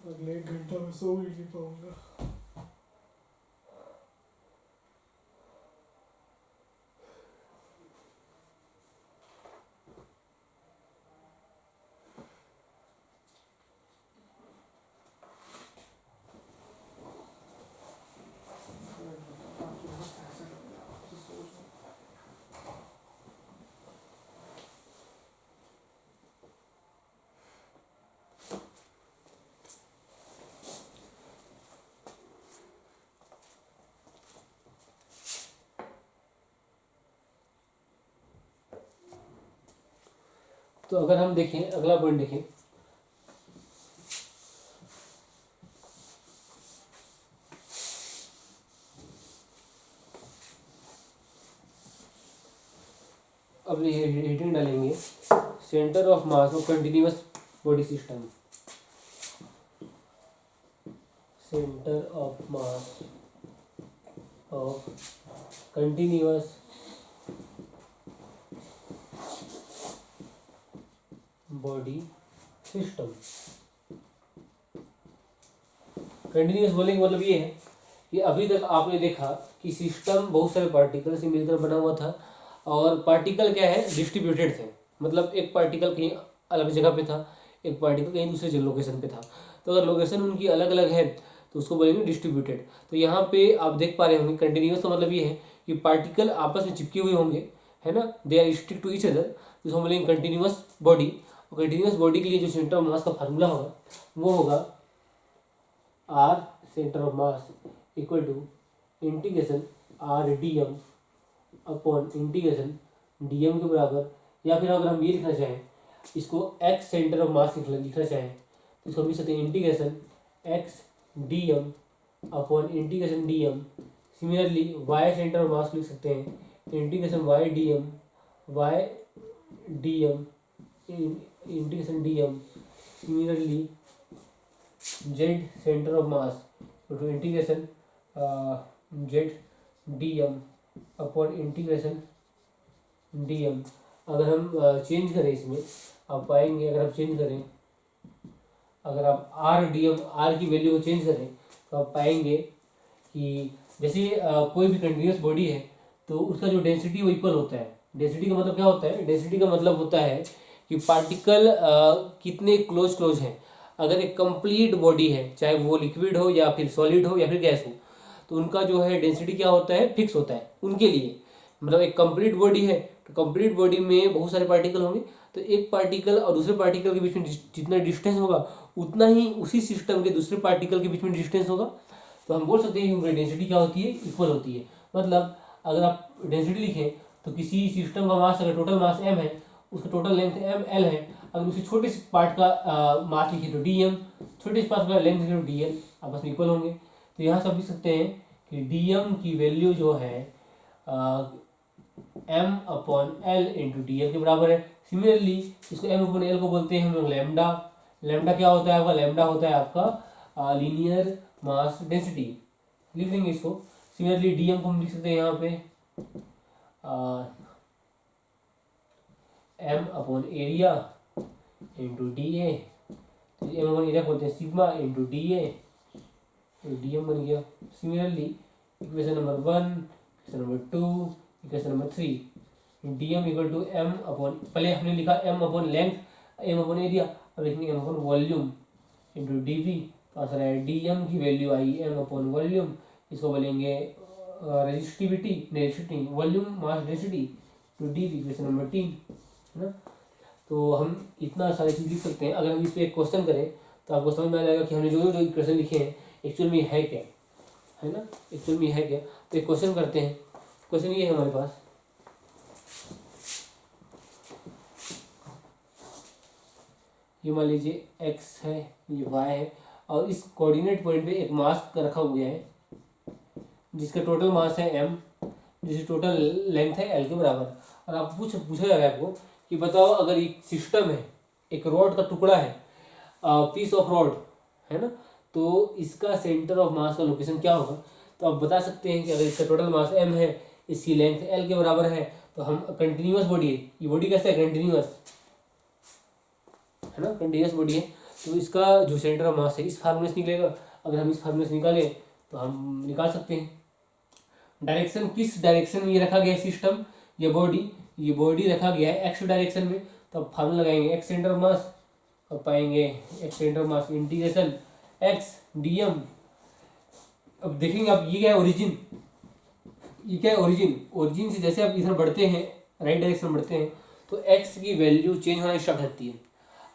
अगले 1 घंटा में सो भी नहीं पाऊंगा। तो अगर हम देखें, अगला पॉइंट देखें, अब ये हेडिंग डालेंगे centre of mass of continuous body system. Centre of mass of continuous body system. Continuous बोलने का मतलब ये है कि अभी तक आपने देखा कि सिस्टम बहुत सारे पार्टिकल से मिलकर बना हुआ था, और पार्टिकल क्या है, डिस्ट्रीब्यूटेड थे। मतलब एक पार्टिकल कहीं अलग जगह पे था, एक पार्टिकल कहीं दूसरे लोकेशन पे था। तो अगर लोकेशन उनकी अलग अलग है तो उसको बोलेंगे डिस्ट्रीब्यूटेड। तो यहाँ पे आप देख पा रहे होंगे कंटिन्यूअस का मतलब ये है कि पार्टिकल आपस में चिपके हुए होंगे, है ना, they are stick to each other, तो इसको बोलेंगे कंटिन्यूअस बॉडी। और कंटिन्यूअस बॉडी के लिए जो सेंटर ऑफ मास का फार्मूला होगा वो होगा R centre of mass equal to integration R D M upon integration D M के बराबर। या फिर अगर हम ये लिखना चाहें, इसको एक्स सेंटर ऑफ मास लिखना चाहें तो इसको हम लिख सकते हैं integration x D M upon integration D m. Similarly y centre of mass लिख सकते हैं integration y d m integration D m. Similarly z centre of mass तो integration z d M upon integration D m. अगर हम चेंज करें इसमें, आप पाएंगे, अगर आप चेंज करें, अगर आप आर डी एम आर की वैल्यू को चेंज करें तो आप पाएंगे कि जैसे कोई भी कंटिन्यूअस बॉडी है तो उसका जो डेंसिटी वो इक्वल होता है। डेंसिटी का मतलब क्या होता है, डेंसिटी का मतलब होता है कि पार्टिकल कितने क्लोज हैं। अगर एक कंप्लीट बॉडी है, चाहे वो लिक्विड हो या फिर सॉलिड हो या फिर गैस हो, तो उनका जो है डेंसिटी क्या होता है, फिक्स होता है उनके लिए। मतलब एक कंप्लीट बॉडी है तो कंप्लीट बॉडी में बहुत सारे पार्टिकल होंगे, तो एक पार्टिकल और दूसरे पार्टिकल के बीच में जितना डिस्टेंस होगा उतना ही उसी सिस्टम के दूसरे पार्टिकल के बीच में डिस्टेंस होगा। तो हम बोल सकते हैं कि उनकी डेंसिटी क्या होती है, इक्वल होती है। मतलब अगर आप डेंसिटी लिखें तो किसी सिस्टम का मास, अगर टोटल मास m है, उसका टोटल लेंथ m l है। अगर उसी छोटे से पार्ट का मास लिखे तो dm, छोटे से पार्ट का लेंथ लिखे तो dl, आपस में इक्वल होंगे। तो यहाँ से आप लिख सकते हैं कि dm की वैल्यू जो है m upon L into D L के बराबर है। सिमिलरली इसको m अपॉन एल को बोलते हैं हम लोग लैम्डा। लैम्डा क्या होता है आपका, लैम्डा होता है आपका लीनियर मास डेंसिटी, लिख देंगे इसको। सिमिलरली डी एम को हम लिख सकते हैं यहाँ पे m upon area into D A. M upon area बोलते हैं सिग्मा इंटू डी ए, तो डी एम बन गया। Similarly equation number 1, equation number 2, equation number 3, D M equal to M upon, पहले हमने लिखा M upon length, M upon area, अब लिखेंगे M upon volume into D V. तो आंसर है डी एम की वैल्यू आई एम अपॉन वॉल्यूम। इसको बोलेंगे resistivity volume mass density to D V, equation number 3, है ना। तो हम इतना सारी चीज़ लिख सकते हैं। अगर हम इस पर एक क्वेश्चन करें तो आपको समझ में आ जाएगा कि हमने जो इक्वेशन लिखे हैं एक्चुअल में है क्या, है ना, एक्चुअल में है क्या। तो एक क्वेश्चन करते हैं। क्वेश्चन ये है हमारे पास, ये मान लीजिए x है, ये y है, और इस कोऑर्डिनेट पॉइंट पे एक मास रखा हुआ है जिसका टोटल मास है m, जिसकी टोटल लेंथ है l के बराबर। और आप पूछा जा रहा है आपको कि बताओ अगर एक सिस्टम है, एक रॉड का टुकड़ा है, पीस ऑफ रॉड है ना, तो इसका सेंटर ऑफ मास का लोकेशन क्या होगा। तो आप बता सकते हैं कि अगर इसका टोटल मास m है, इसकी लेंथ l के बराबर है, तो हम कंटिन्यूअस बॉडी है, ये बॉडी कैसे है, कंटिन्यूअस है ना, कंटिन्यूअस बॉडी है, तो इसका जो सेंटर ऑफ मास है इस फार्मूले से निकलेगा। अगर हम इस फार्मूले से निकालें तो हम निकाल सकते हैं। डायरेक्शन, किस डायरेक्शन में ये रखा गया है सिस्टम, ये बॉडी रखा गया है एक्स डायरेक्शन में, तो अब फार्मूला लगाएंगे एक्स सेंटर ऑफ मास, अब पाएंगे x centre of mass integration x DM. अब देखेंगे आप ये क्या है ओरिजिन, ये क्या है ओरिजिन से जैसे आप इधर बढ़ते हैं राइट डायरेक्शन में बढ़ते हैं तो एक्स की वैल्यू चेंज होना स्टार्ट होती है।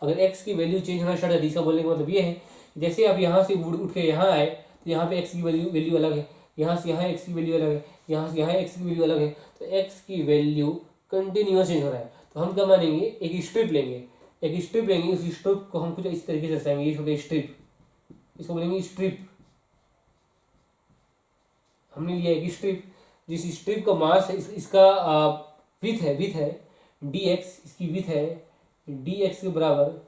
अगर एक्स की वैल्यू चेंज होना स्टार्ट होती है इसका बोलने का मतलब ये है जैसे आप यहाँ से उठ के यहाँ आए तो यहाँ पे एक्स की वैल्यू अलग है, यहाँ से यहाँ एक्स की वैल्यू अलग है, यहाँ से यहाँ एक्स की वैल्यू अलग है, तो एक्स की वैल्यू कंटिन्यूअस चेंज हो रहा है। तो हम क्या मानेंगे, एक स्ट्रिप लेंगे, उस स्ट्रिप को हम कुछ इस तरीके से दर्शाएंगे, ये हो गया स्ट्रिप, इसको बोलेंगे स्ट्रिप। हमने लिया एक स्ट्रिप, जिस स्ट्रिप का मास है इसका विथ है डी एक्स, इसकी विथ है डी एक्स के बराबर,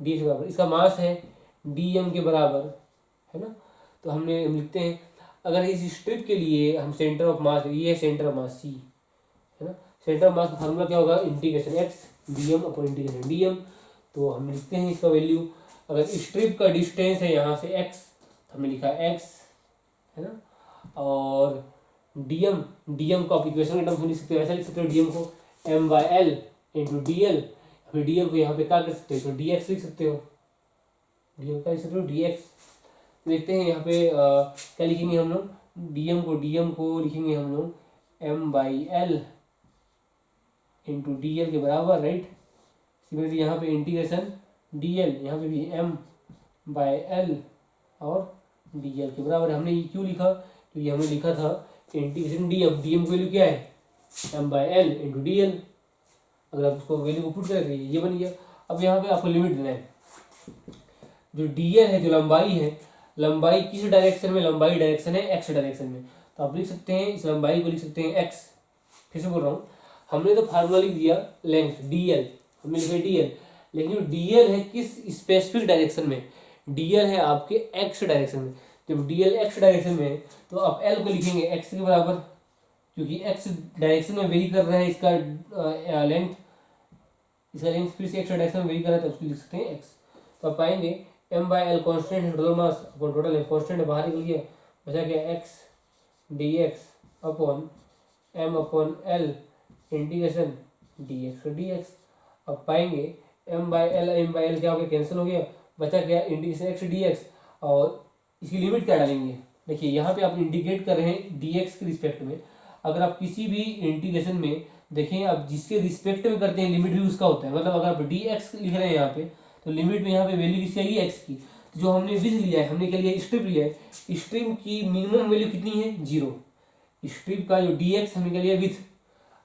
इसका मास है डी एम के बराबर, है ना। तो हम लिखते हैं अगर इस स्ट्रिप के लिए हम सेंटर ऑफ मास, ये है सेंटर ऑफ मास सी, है ना। सेंटर ऑफ मास का फार्मूला क्या होगा, integration x D M upon integration D M. तो हम लिखते हैं इसका वैल्यू, अगर स्ट्रिप का डिस्टेंस है यहाँ से एक्स तो हमने लिखा एक्स, है ना। और डीएम को आप इक्वेशन के टर्म्स में लिख सकते हो, ऐसा लिख सकते हो डीएम को M by L into D L, फिर डीएम को यहाँ पे क्या कर सकते हो, तो डी एक्स लिख सकते हो, डीएम का लिख सकते हो डी एक्स। देखते हैं यहाँ पे क्या लिखेंगे हम लोग, डीएम को लिखेंगे हम लोग M by L into D L के बराबर, राइट। सिमिलरली यहाँ पे इंटीग्रेशन डी एल, यहाँ पे भी एम बाई एल और डी एल के बराबर। हमने ये क्यों लिखा, क्योंकि हमने लिखा था इंटीग्रेशन डीएम की वैल्यू क्या है M by L into D L. अगर आप उसको वैल्यू को पुट करें तो ये बन गया। अब यहाँ पे आपको लिमिट देना है, जो डी एल है, जो लंबाई है, लंबाई किस डायरेक्शन में, लंबाई डायरेक्शन है एक्स डायरेक्शन में, तो आप लिख सकते हैं इस लंबाई को लिख सकते हैं एक्स। फिर से बोल रहा हूँ, हमने तो फार्मूला लिख दिया लेंथ डी एल, हमने लिखा डी एल, लेकिन जो डी एल है किस स्पेसिफिक डायरेक्शन में, डी एल है आपके एक्स डायरेक्शन में। जब डी एल एक्स डायरेक्शन में है तो आप एल को लिखेंगे एक्स के बराबर, क्योंकि एक्स डायरेक्शन में वेरी कर रहा है इसका लेंथ, फिर से एक्स डायरेक्शन में वेरी कर रहा है तो उसको लिख सकते हैं एक्स। तो आप पाएंगे एम बाई एल कॉन्स्टेंट है, टोटल मास अपॉन टोटल है, कॉन्स्टेंट है बाहर निकल गया, बचा गया X D X upon M upon L integration D X. अब पाएंगे एम बाई एल क्या हो गया, कैंसिल हो गया, बचा गया इंटीग्रेशन एक्स डी एक्स। और इसकी लिमिट क्या डालेंगे, देखिए यहाँ पे आप इंटीग्रेट कर रहे हैं डी एक्स के रिस्पेक्ट में। अगर आप किसी भी इंटीग्रेशन में देखें, आप जिसके रिस्पेक्ट में करते हैं लिमिट भी उसका होता है, मतलब अगर आप डी एक्स लिख रहे हैं यहाँ पे तो लिमिट में यहाँ पे वैल्यू किसकी आएगी, एक्स की। तो जो हमने विथ लिया है, हमने क्या लिया स्ट्रिप लिया है, स्ट्रिप की मिनिमम वैल्यू कितनी है, 0। स्ट्रिप का जो डी एक्स हमने क्या लिया विथ,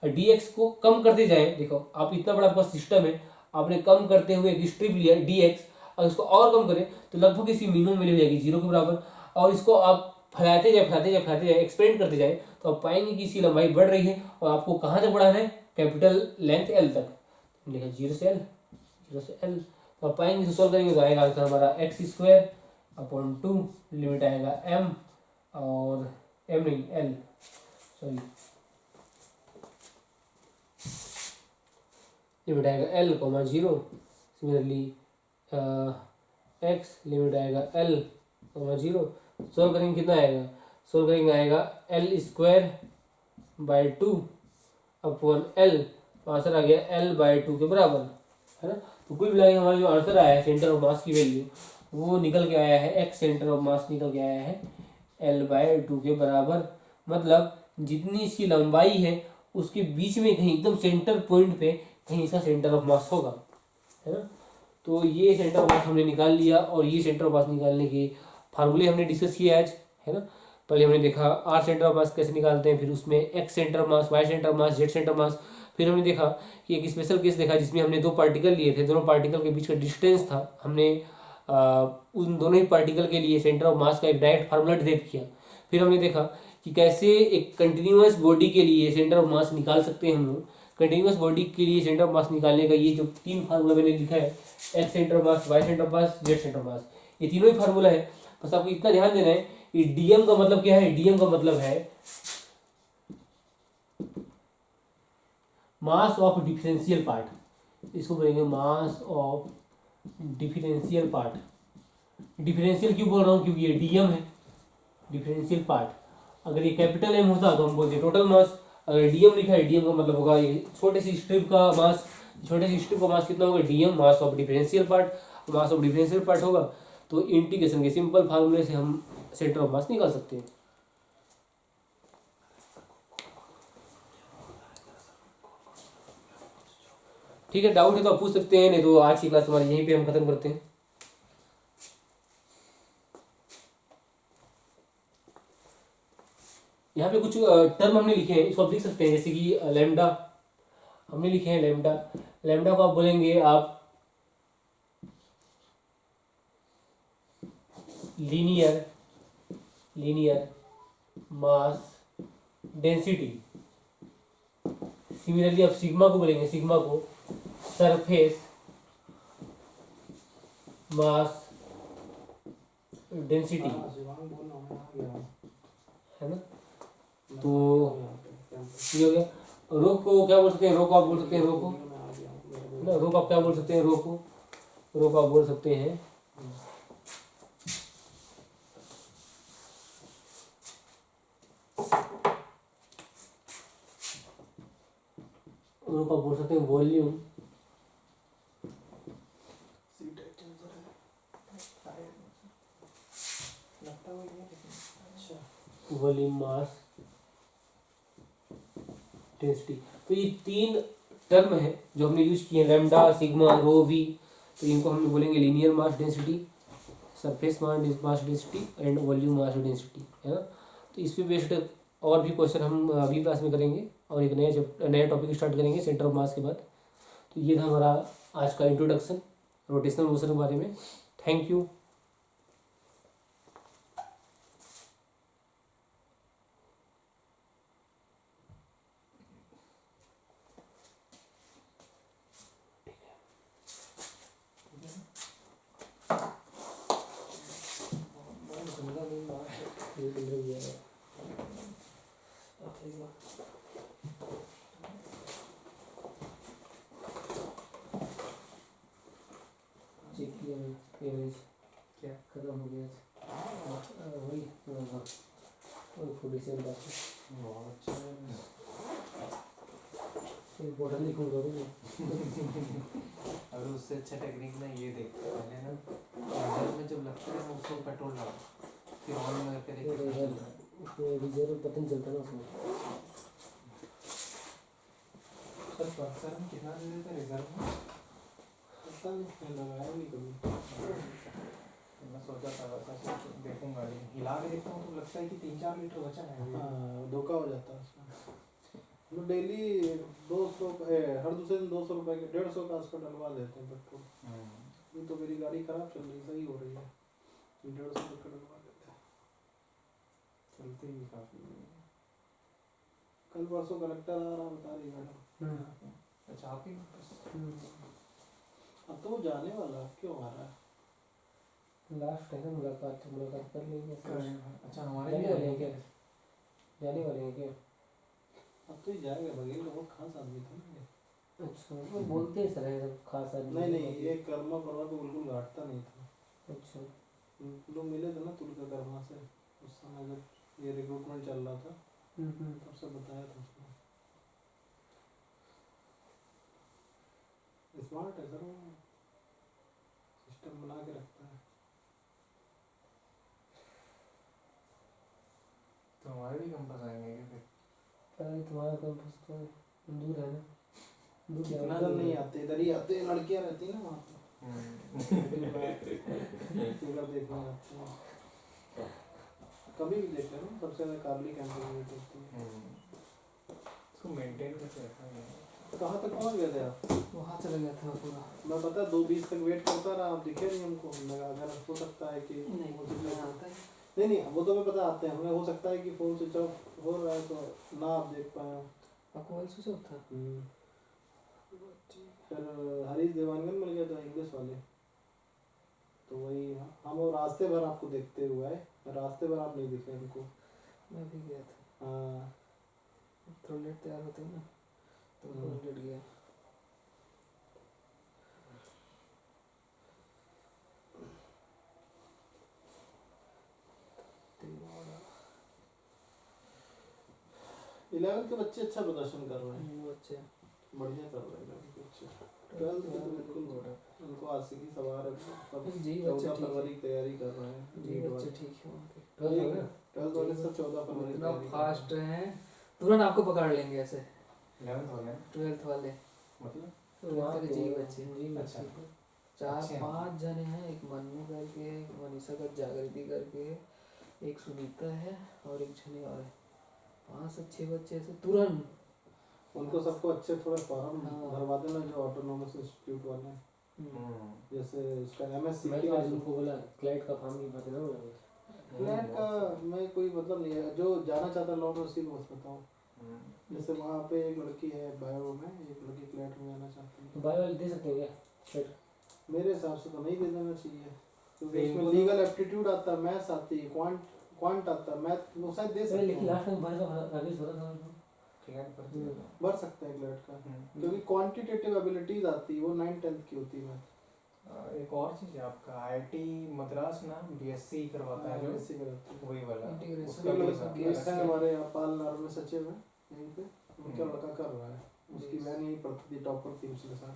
डी एक्स को कम करते जाए, देखो आप इतना बड़ा आपका सिस्टम है, आपने कम करते हुए एक स्ट्रिप लिया डी एक्स, अगर इसको और कम करें तो लगभग इसकी मिनिमम वैल्यू जाएगी 0 के बराबर। और इसको आप फैलाते जाए एक्सपेंड करते जाए तो आप पाएंगे कि इसकी लंबाई बढ़ रही है, और आपको कहाँ तक बढ़ाना है, कैपिटल लेंथ एल तक, लिखा 0 से एल। तो आप पाएंगे सॉल्व करेंगे तो आएगा आंसर हमारा एक्स स्क्वायर अपॉन 2, लिमिट आएगा एम और एम नहीं एल, सॉरी लिमिट आएगा L comma 0, similarly X limit आएगा एल कोमा 0। सोल्व करेंगे कितना आएगा, सोल्व करेंगे आएगा L square by 2 upon L, तो आंसर आ गया एल बाई 2 के बराबर, है ना। तो कुल मिला के हमारा जो आंसर आया है सेंटर ऑफ मास की वैल्यू वो निकल के आया है, एक्स सेंटर ऑफ मास निकल के आया है एल बाई 2 के बराबर। मतलब जितनी इसकी लंबाई है उसके बीच में कहीं एकदम सेंटर पॉइंट पे कहीं इसका सेंटर ऑफ मास होगा, है ना। तो ये सेंटर ऑफ मास हमने निकाल लिया, और ये सेंटर ऑफ मास निकालने के फार्मूले हमने डिस्कस किए आज, है ना। पहले हमने देखा आर सेंटर ऑफ मास कैसे निकालते हैं, फिर उसमें X centre of mass, Y centre of mass, Z centre of mass. फिर हमने देखा कि एक स्पेशल केस देखा जिसमें हमने 2 पार्टिकल लिए थे, दोनों पार्टिकल के बीच का डिस्टेंस था, हमने उन दोनों ही पार्टिकल के लिए सेंटर ऑफ मास का एक डायरेक्ट फार्मूला डिराइव किया। फिर हमने देखा कि कैसे एक कंटिन्यूअस बॉडी के लिए सेंटर ऑफ मास निकाल सकते हैं हम लोग। कंटिन्यूअस बॉडी के लिए सेंटर ऑफ मास निकालने का ये जो 3 फार्मूला मैंने लिखा है, X centre of mass, Y centre of mass, Z centre of mass, ये तीनों ही फार्मूला है। बस आपको इतना ध्यान देना है कि डीएम का मतलब क्या है, डीएम का मतलब है मास ऑफ डिफरेंशियल पार्ट, इसको बोलेंगे mass of differential part, differential क्यों बोल रहा हूँ, क्योंकि ये डीएम है डिफरेंशियल पार्ट। अगर ये कैपिटल एम होता तो हम बोलते टोटल मास, अगर डीएम लिखा है डीएम का मतलब होगा ये छोटे सी स्ट्रिप का मास, छोटे सी स्ट्रिप का मास कितना होगा, DM mass of differential part. Mass of differential part होगा तो इंटीग्रेशन के सिंपल फार्मूले से हम सेंटर ऑफ मास निकाल सकते हैं। ठीक है, डाउट है तो आप पूछ सकते हैं, नहीं तो आज की क्लास हमारी यहीं पे हम खत्म करते हैं। यहाँ पे कुछ टर्म हमने लिखे हैं, इसको आप लिख सकते हैं, जैसे कि लैम्डा हमने लिखे हैं। लैम्डा, लैम्डा को आप बोलेंगे आप linear, linear mass density. Similarly आप सिग्मा को बोलेंगे, सिग्मा को सरफेस मास डेंसिटी, है ना। तो ये हो गया। रो को क्या बोल सकते हैं, रो को आप बोल सकते हैं, रो को ना, रो को आप क्या बोल सकते हैं, रो को आप बोल सकते हैं रो को आप बोल सकते हैं वॉल्यूम, वॉल्यूम मास डेंसिटी। तो ये तीन टर्म है जो हमने यूज किए, लैम्डा, सिग्मा, रो, वी। तो इनको हम बोलेंगे linear mass density, surface mass density and volume mass density, है ना। तो इस पे बेस्ड और भी क्वेश्चन हम अगली क्लास में करेंगे और एक नया टॉपिक स्टार्ट करेंगे सेंटर ऑफ मास के बाद। तो ये था हमारा आज का इंट्रोडक्शन रोटेशनल मोशन के बारे में। Thank you. चेक किया एवरेज क्या खत्म हो गया वही 47 बहुत अच्छा बॉटल लिखूँ करूँगा। अगर उससे अच्छा टेक्निक ना ये देख पहले ना रिजर्व में जब लगता है ना उसको पेट्रोल डालो, फिर ऑन में करके देखिए उसमें रिजर्व पता नहीं चलता ना उसमें। सर पल्सर में कितना दे देते रिजर्व में, पता नहीं, मैं लगाया नहीं कभी। मैं सोचा था वैसा देखूंगा, लेकिन हिला के देखता हूँ तो लगता है कि 3-4 लीटर बचा है। हाँ, धोखा हो जाता है उसमें। हम डेली 200 हर दूसरे दिन 200 रुपये के 150 का आसपास डलवा देते हैं पेट्रोल। ये तो मेरी गाड़ी खराब चल रही, सही हो रही है, 150 रुपये डलवा देते हैं। चलते ही काफ़ी। कल परसों कलेक्टर आ रहा बता रही मैडम। अच्छा आप ही अब तो वो जाने वाला, क्यों आ रहा है? लास्ट है ना, मुलाकात कर लेंगे। अच्छा हमारे जाने भी वाले हैं क्या, जाने वाले हैं क्या? अब तो ही जाएगा, बघेल का बहुत खास आदमी था ना ये। अच्छा, वो बोलते हैं सर है सब खास आदमी। नहीं नहीं, ये कर्मा परवा तो बिल्कुल घाटता नहीं था। अच्छा, लोग मिले थे ना तुलका कर्मा से उस समय जब ये रिक्रूटमेंट चल रहा था, तब से बताया था उसने। स्मार्ट है सर, वो सिस्टम बना के रखता है। तो हमारे भी कैंपस आएंगे क्या फिर? अरे तुम्हारा कैंपस तो दूर है ना, दूर इतना जाना जन नहीं आते, इधर ही आते, लड़कियां रहती ना वहाँ पे, फिगर देखने आते हैं। कभी भी देख लेना, सबसे ज़्यादा काबली कैंपस में होती है। उसको मेंटेन कैसे रखना है? कहाँ तक पहुँच गए थे आप? वहाँ चला गया था पूरा। मैं पता 2:20 तक वेट करता रहा, आप दिखे नहीं हमको। लगा अगर हो सकता है कि नहीं वो जितना आता है नहीं नहीं, वो तो मैं पता आते हैं हमें, हो सकता है कि फ़ोन स्विच ऑफ हो रहा है तो ना आप देख पाए हो। आपको मोबाइल स्विच ऑफ था? फिर हरीश देवानगन मिल गया था इंग्लिश वाले, तो वही हम वो रास्ते भर आपको देखते हुए आए, रास्ते भर आप नहीं दिखे हमको। मैं भी गया था। हाँ, थोड़ा लेट तैयार होते हैं ना तो लेट गया। 11th के बच्चे अच्छा प्रदर्शन कर रहे हैं, वो अच्छे बढ़िया कर रहे हैं 11th के बच्चे। 12th के तो बिल्कुल उनको आशिकी सवार है, सब जी, बच्चे 14 ठीक है। फरवरी की तैयारी कर रहे हैं। जी नीट बच्चे वाले ठीक है उनके 12th वाले सब 14 फरवरी की इतना तैयारी कर रहे फास्ट हैं, तुरंत आपको पकड़ लेंगे ऐसे। 11th वाले 12th वाले मतलब वहाँ के पे जी बच्चे जी अच्छा। बच्चे चार अच्छे हैं। 5 जने हैं, एक मन्नू करके है, एक मनीषा का जागृति करके है, एक सुनीता है और एक जने और है। 5 से 6 बच्चे ऐसे तुरंत। हैं। उनको सबको अच्छे थोड़े फॉर्म हाँ। भरवा देना जो ऑटोनोमस इंस्टीट्यूट वाले हैं। हम्म। जैसे उसका एमएससी मैं तो आज उनको बोला क्लाइंट का फॉर्म नहीं भरते ना बोला। क्लैट का मैं कोई मतलब नहीं है, जो जाना चाहता है लॉ में उसी को बस बताओ। जैसे वहाँ पे एक लड़की है बायो में, एक लड़की क्लैट में जाना चाहती है, तो बायो वाले दे सकते हैं क्या सेट? मेरे हिसाब से तो नहीं दे देना चाहिए, क्योंकि नहीं, इसमें इनको लीगल एप्टीट्यूड आता है, मैथ्स आती है, क्वांट आता है, मैथ वो शायद दे सकते लेकिन हैं, लास्ट में भरेगा राकेश भरा था उनको। क्लैट भरती है। बढ़ सकते हैं क्लैट का, क्योंकि क्वांटिटेटिव एबिलिटीज आती है, वो 9th-10th की होती है मैथ। एक और चीज है आपका आईआईटी मद्रास ना बीएससी करवाता है जो ऐसे करते हैं। वही वाला Integration उसका ये भी लोग था। देखते हैं हमारे यहाँ पाल नार में सचिव है यहीं पे, उनका लड़का कर रहा है, उसकी Yes. बहन यहीं पढ़ती थी, टॉपर थी पिछले साल,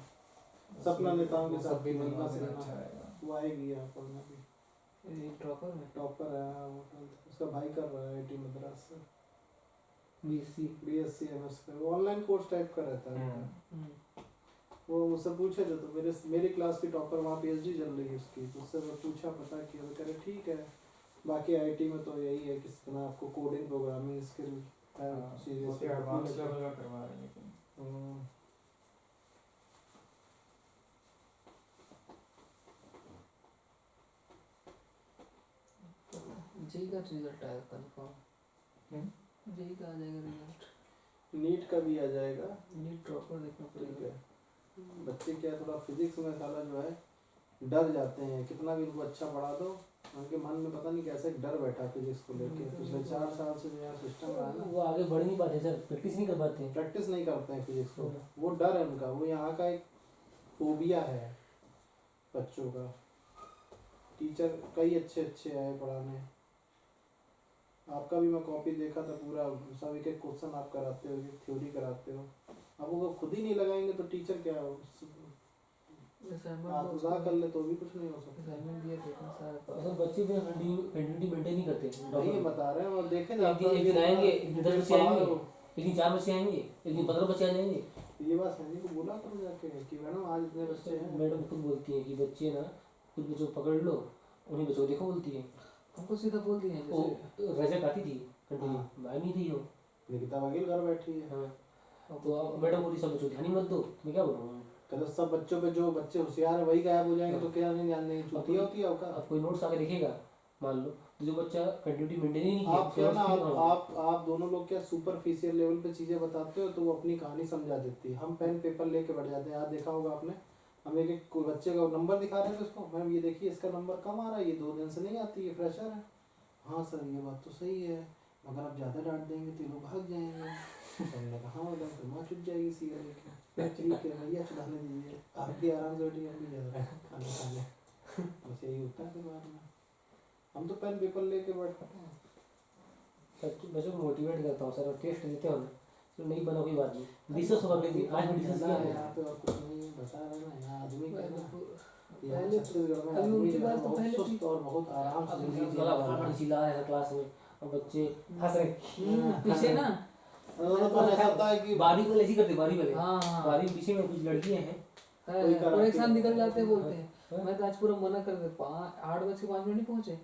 सपना नेताओं के साथ भी महिमा अच्छा सिन्हा, रहेगा। वो आएगी यहाँ पढ़ने भी, ये ड्रॉपर में टॉपर है वो 12th, उसका भाई कर रहा है आईआईटी मद्रास से बीएससी बीएससी एमएस का, वो ऑनलाइन कोर्स टाइप का रहता है। हम्म। वो मुझसे पूछे थे, तो मेरी क्लास की टॉपर वहाँ पीएचडी चल रही है उसकी, तो उससे मैं पूछा पता किया, वो कह रहे ठीक है, बाकी आईआईटी में तो यही है कि कितना आपको कोडिंग प्रोग्रामिंग स्किल है, चीज़ें बहुत ही एडवांस लेवल का करवा रहे हैं लेकिन जेई का रिजल्ट आएगा कंफर्म, जेई का आ जाएगा रिजल्ट, नीट का भी आ जाएगा। नीट ड्रॉपर देखना ठीक पड़ेगा। है, बच्चे क्या थोड़ा फिजिक्स में साला जो है डर जाते हैं, कितना भी उनको अच्छा पढ़ा दो, उनके मन में पता नहीं कैसे एक डर बैठा फिजिक्स को लेके, पिछले 4 साल से जो है सिस्टम रहा है ना, वो आगे बढ़ नहीं पाते सर, प्रैक्टिस नहीं कर पाते। प्रैक्टिस नहीं करते हैं फिजिक्स को, वो डर है उनका, वो यहाँ का एक फोबिया है बच्चों का। टीचर कई अच्छे अच्छे आए पढ़ाने, आपका भी मैं कॉपी देखा था पूरा, सब एक एक क्वेश्चन आप कराते हो, एक थ्योरी कराते हो, अब वो खुद ही नहीं लगाएंगे तो टीचर क्या हो, आप उजा कर ले तो भी कुछ नहीं हो सकता। असाइनमेंट दिया था इतना सारा, असल बच्चे भी कंटिन्यूटी मेंटेन नहीं करते। वही बता रहे हैं, और देखे एक दिन आएंगे, एक दिन 10 बच्चे आएंगे, एक दिन 4 बच्चे आएंगे, एक दिन 15 बच्चे आ जाएंगे। ये बात सैनी को बोला करो जाके कि मैडम आज इतने बच्चे हैं। मैडम खुद बोलती है कि बच्चे ना कुछ बच्चों को पकड़ लो, उन्हीं बच्चों को देखो बोलती है। हमको सीधा बोल दिया है वो जैसे रजक आती थी कंटिन्यू, आ नहीं रही हो। निकिता वकील घर बैठी है, हाँ तो अब मैडम बोली सब बच्चों ध्यान ही मत दो, मैं क्या बोलूँ। कहते सब बच्चों पे जो बच्चे होशियार है वही गायब हो जाएंगे, तो क्या नहीं ध्यान देंगे, छुट्टी होती है आपका। अब कोई नोट्स आके देखेगा मान लो, तो जो बच्चा कंटिन्यूटी मेंटेन ही नहीं किया, आप क्या ना आप दोनों लोग क्या सुपरफिशियल लेवल पे चीजें बताते हो, तो वो अपनी कहानी समझा देती है। हम पेन पेपर लेके बैठ जाते हैं, आज देखा होगा आपने, हम एक एक कोई बच्चे का नंबर दिखा रहे थे उसको, मैम ये देखिए इसका नंबर कम आ रहा है, ये 2 दिन से नहीं आती है, फ्रेशर है। हाँ सर ये बात तो सही है, मगर आप ज़्यादा डांट देंगे तो ये लोग भाग जाएंगे। हमने कहा हाँ मैडम, फिर माँ चुट जाएगी सी लेके, ठीक है भैया चढ़ाने दीजिए, आप भी आराम से बैठिए, हम भी ज़्यादा खाने खाने, बस यही होता है फिर बाद में। हम तो पेन पेपर लेके बैठते हैं, बच्चों को मोटिवेट करता हूँ सर, टेस्ट देते हो ना तो नहीं बना कोई बात नहीं। डिस्कस कर लेंगे, आज भी डिस्कस किया है। यहाँ पे और कुछ नहीं है, बता रहे ना यहाँ आदमी का ना, यहाँ पहले छत्तीसगढ़ में अभी आदमी उनकी जो है बात तो बहुत पहले सुस्त और बहुत आराम से जिंदगी जी गला रहा है। फाड़ चिल्ला रहा है क्लास में और बच्चे हंस रहे। पीछे ना तो ऐसा होता है कि बारी को ऐसी करते, बारी वाले हाँ हाँ बारी में पीछे में कुछ लड़कियां हैं, कोई है, करा और एक के साथ निकल बताया। जाते हैं, बोलते हैं मैं तो आज पूरा मना कर दे, 8:05 नहीं पहुंचे,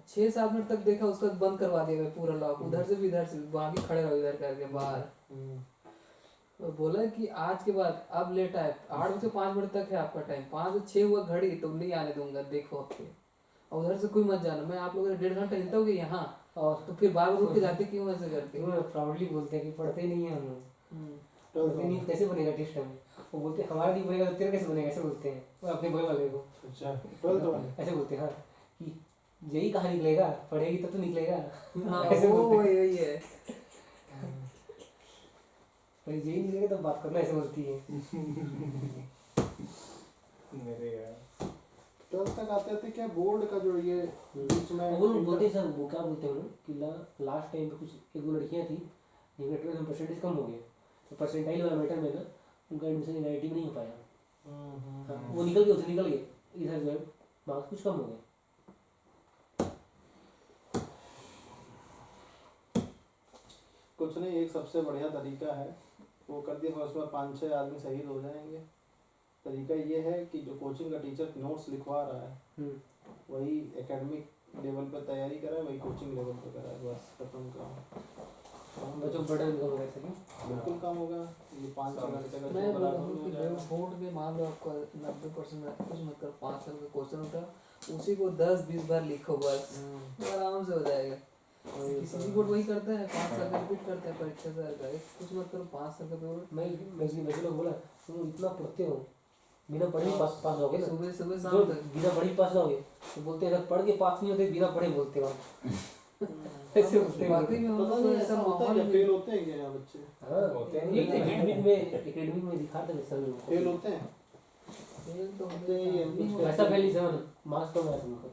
6-7 मिनट तक देखा, उसका बंद करवा दिया पूरा लॉक, उधर से भी इधर से बाकी खड़े रहो इधर करके बाहर। तो बोला कि आज के बाद अब लेट आए, 8 से 5 मिनट तक है आपका टाइम, 5 से 6 हुआ घड़ी तो नहीं आने दूंगा, देखो आपके, और उधर से कोई मत जाना, मैं आप लोगों से 1.5 घंटा हिलता होगी यहाँ, और तो फिर बार बार उठ के जाते क्यों ऐसे करके। प्राउडली बोलते हैं कि पढ़ते नहीं है हम लोग, तो पढ़ते नहीं कैसे बनेगा टेस्ट में। वो बोलते हैं हमारा नहीं बनेगा तो तेरा कैसे बनेगा, ऐसे बोलते हैं वो अपने भाई वाले को। अच्छा 12th वाले ऐसे बोलते हैं हाँ कि यही कहाँ निकलेगा, पढ़ेगी तब तो निकलेगा। हाँ ऐसे वो बोलते हैं। वही है। पर यही निकलेगा तब बात करना, ऐसे बोलती है। मेरे यार 12th तक आते थे क्या बोर्ड का जो ये बीच में वो लोग बोलते हैं सर, वो क्या बोलते हैं वो लोग कि लास्ट टाइम पे कुछ 1-2 लड़कियां थी ये परसेंटेज कम हो गए, तो परसेंटाइल वाला मैटर में ना उनका एडमिशन एनआईटी में नहीं हो पाया। हाँ, वो निकल गए, उसे निकल गए, इधर जो है मार्क्स कुछ कम हो गए। कुछ नहीं, एक सबसे बढ़िया तरीका है वो कर दिया, उसमें 5-6 आदमी शहीद हो जाएंगे। तरीका ये है कि जो कोचिंग का टीचर नोट्स लिखवा रहा है वही एकेडमिक लेवल पे तैयारी कराए, वही कोचिंग लेवल पे कराए, बस खत्म काम। बच्चों को बर्डन कम हो गया सही। बिल्कुल काम होगा। ये 5-6 घंटे का मैं जो बोल बड़ा रहा हूँ कि हो जाएगा। बोर्ड में मान लो आपका 90% कुछ मतलब 5 साल का क्वेश्चन होता है, उसी को 10-20 बार लिखो बस, तो आराम से हो जाएगा। किसी भी बोर्ड वही करता है, 5 साल का रिपीट करता है परीक्षा साल का, एक कुछ मतलब 5 साल का पेपर। मैं लोग बोला तुम इतना पढ़ते हो, बिना पढ़े ही पास होगे ना, सुबह जो शाम तक बिना पढ़े ही पास होगे, तो बोलते हैं अगर पढ़ के पास नहीं होते बिना पढ़े बोलते हो। ऐसे बोलते हैं। वाकई में हम पता लोग नहीं को ऐसा ऐसा होता है माहौल क्या, में फेल होते हैं क्या यहाँ बच्चे? हाँ, होते हैं। एकेडमिक में दिखाते हैं सर लोग फेल होते हैं? फेल तो होते ही हैं, नहीं कुछ होता। ऐसा फेल नहीं समझ, मार्क्स कम आया तुमको।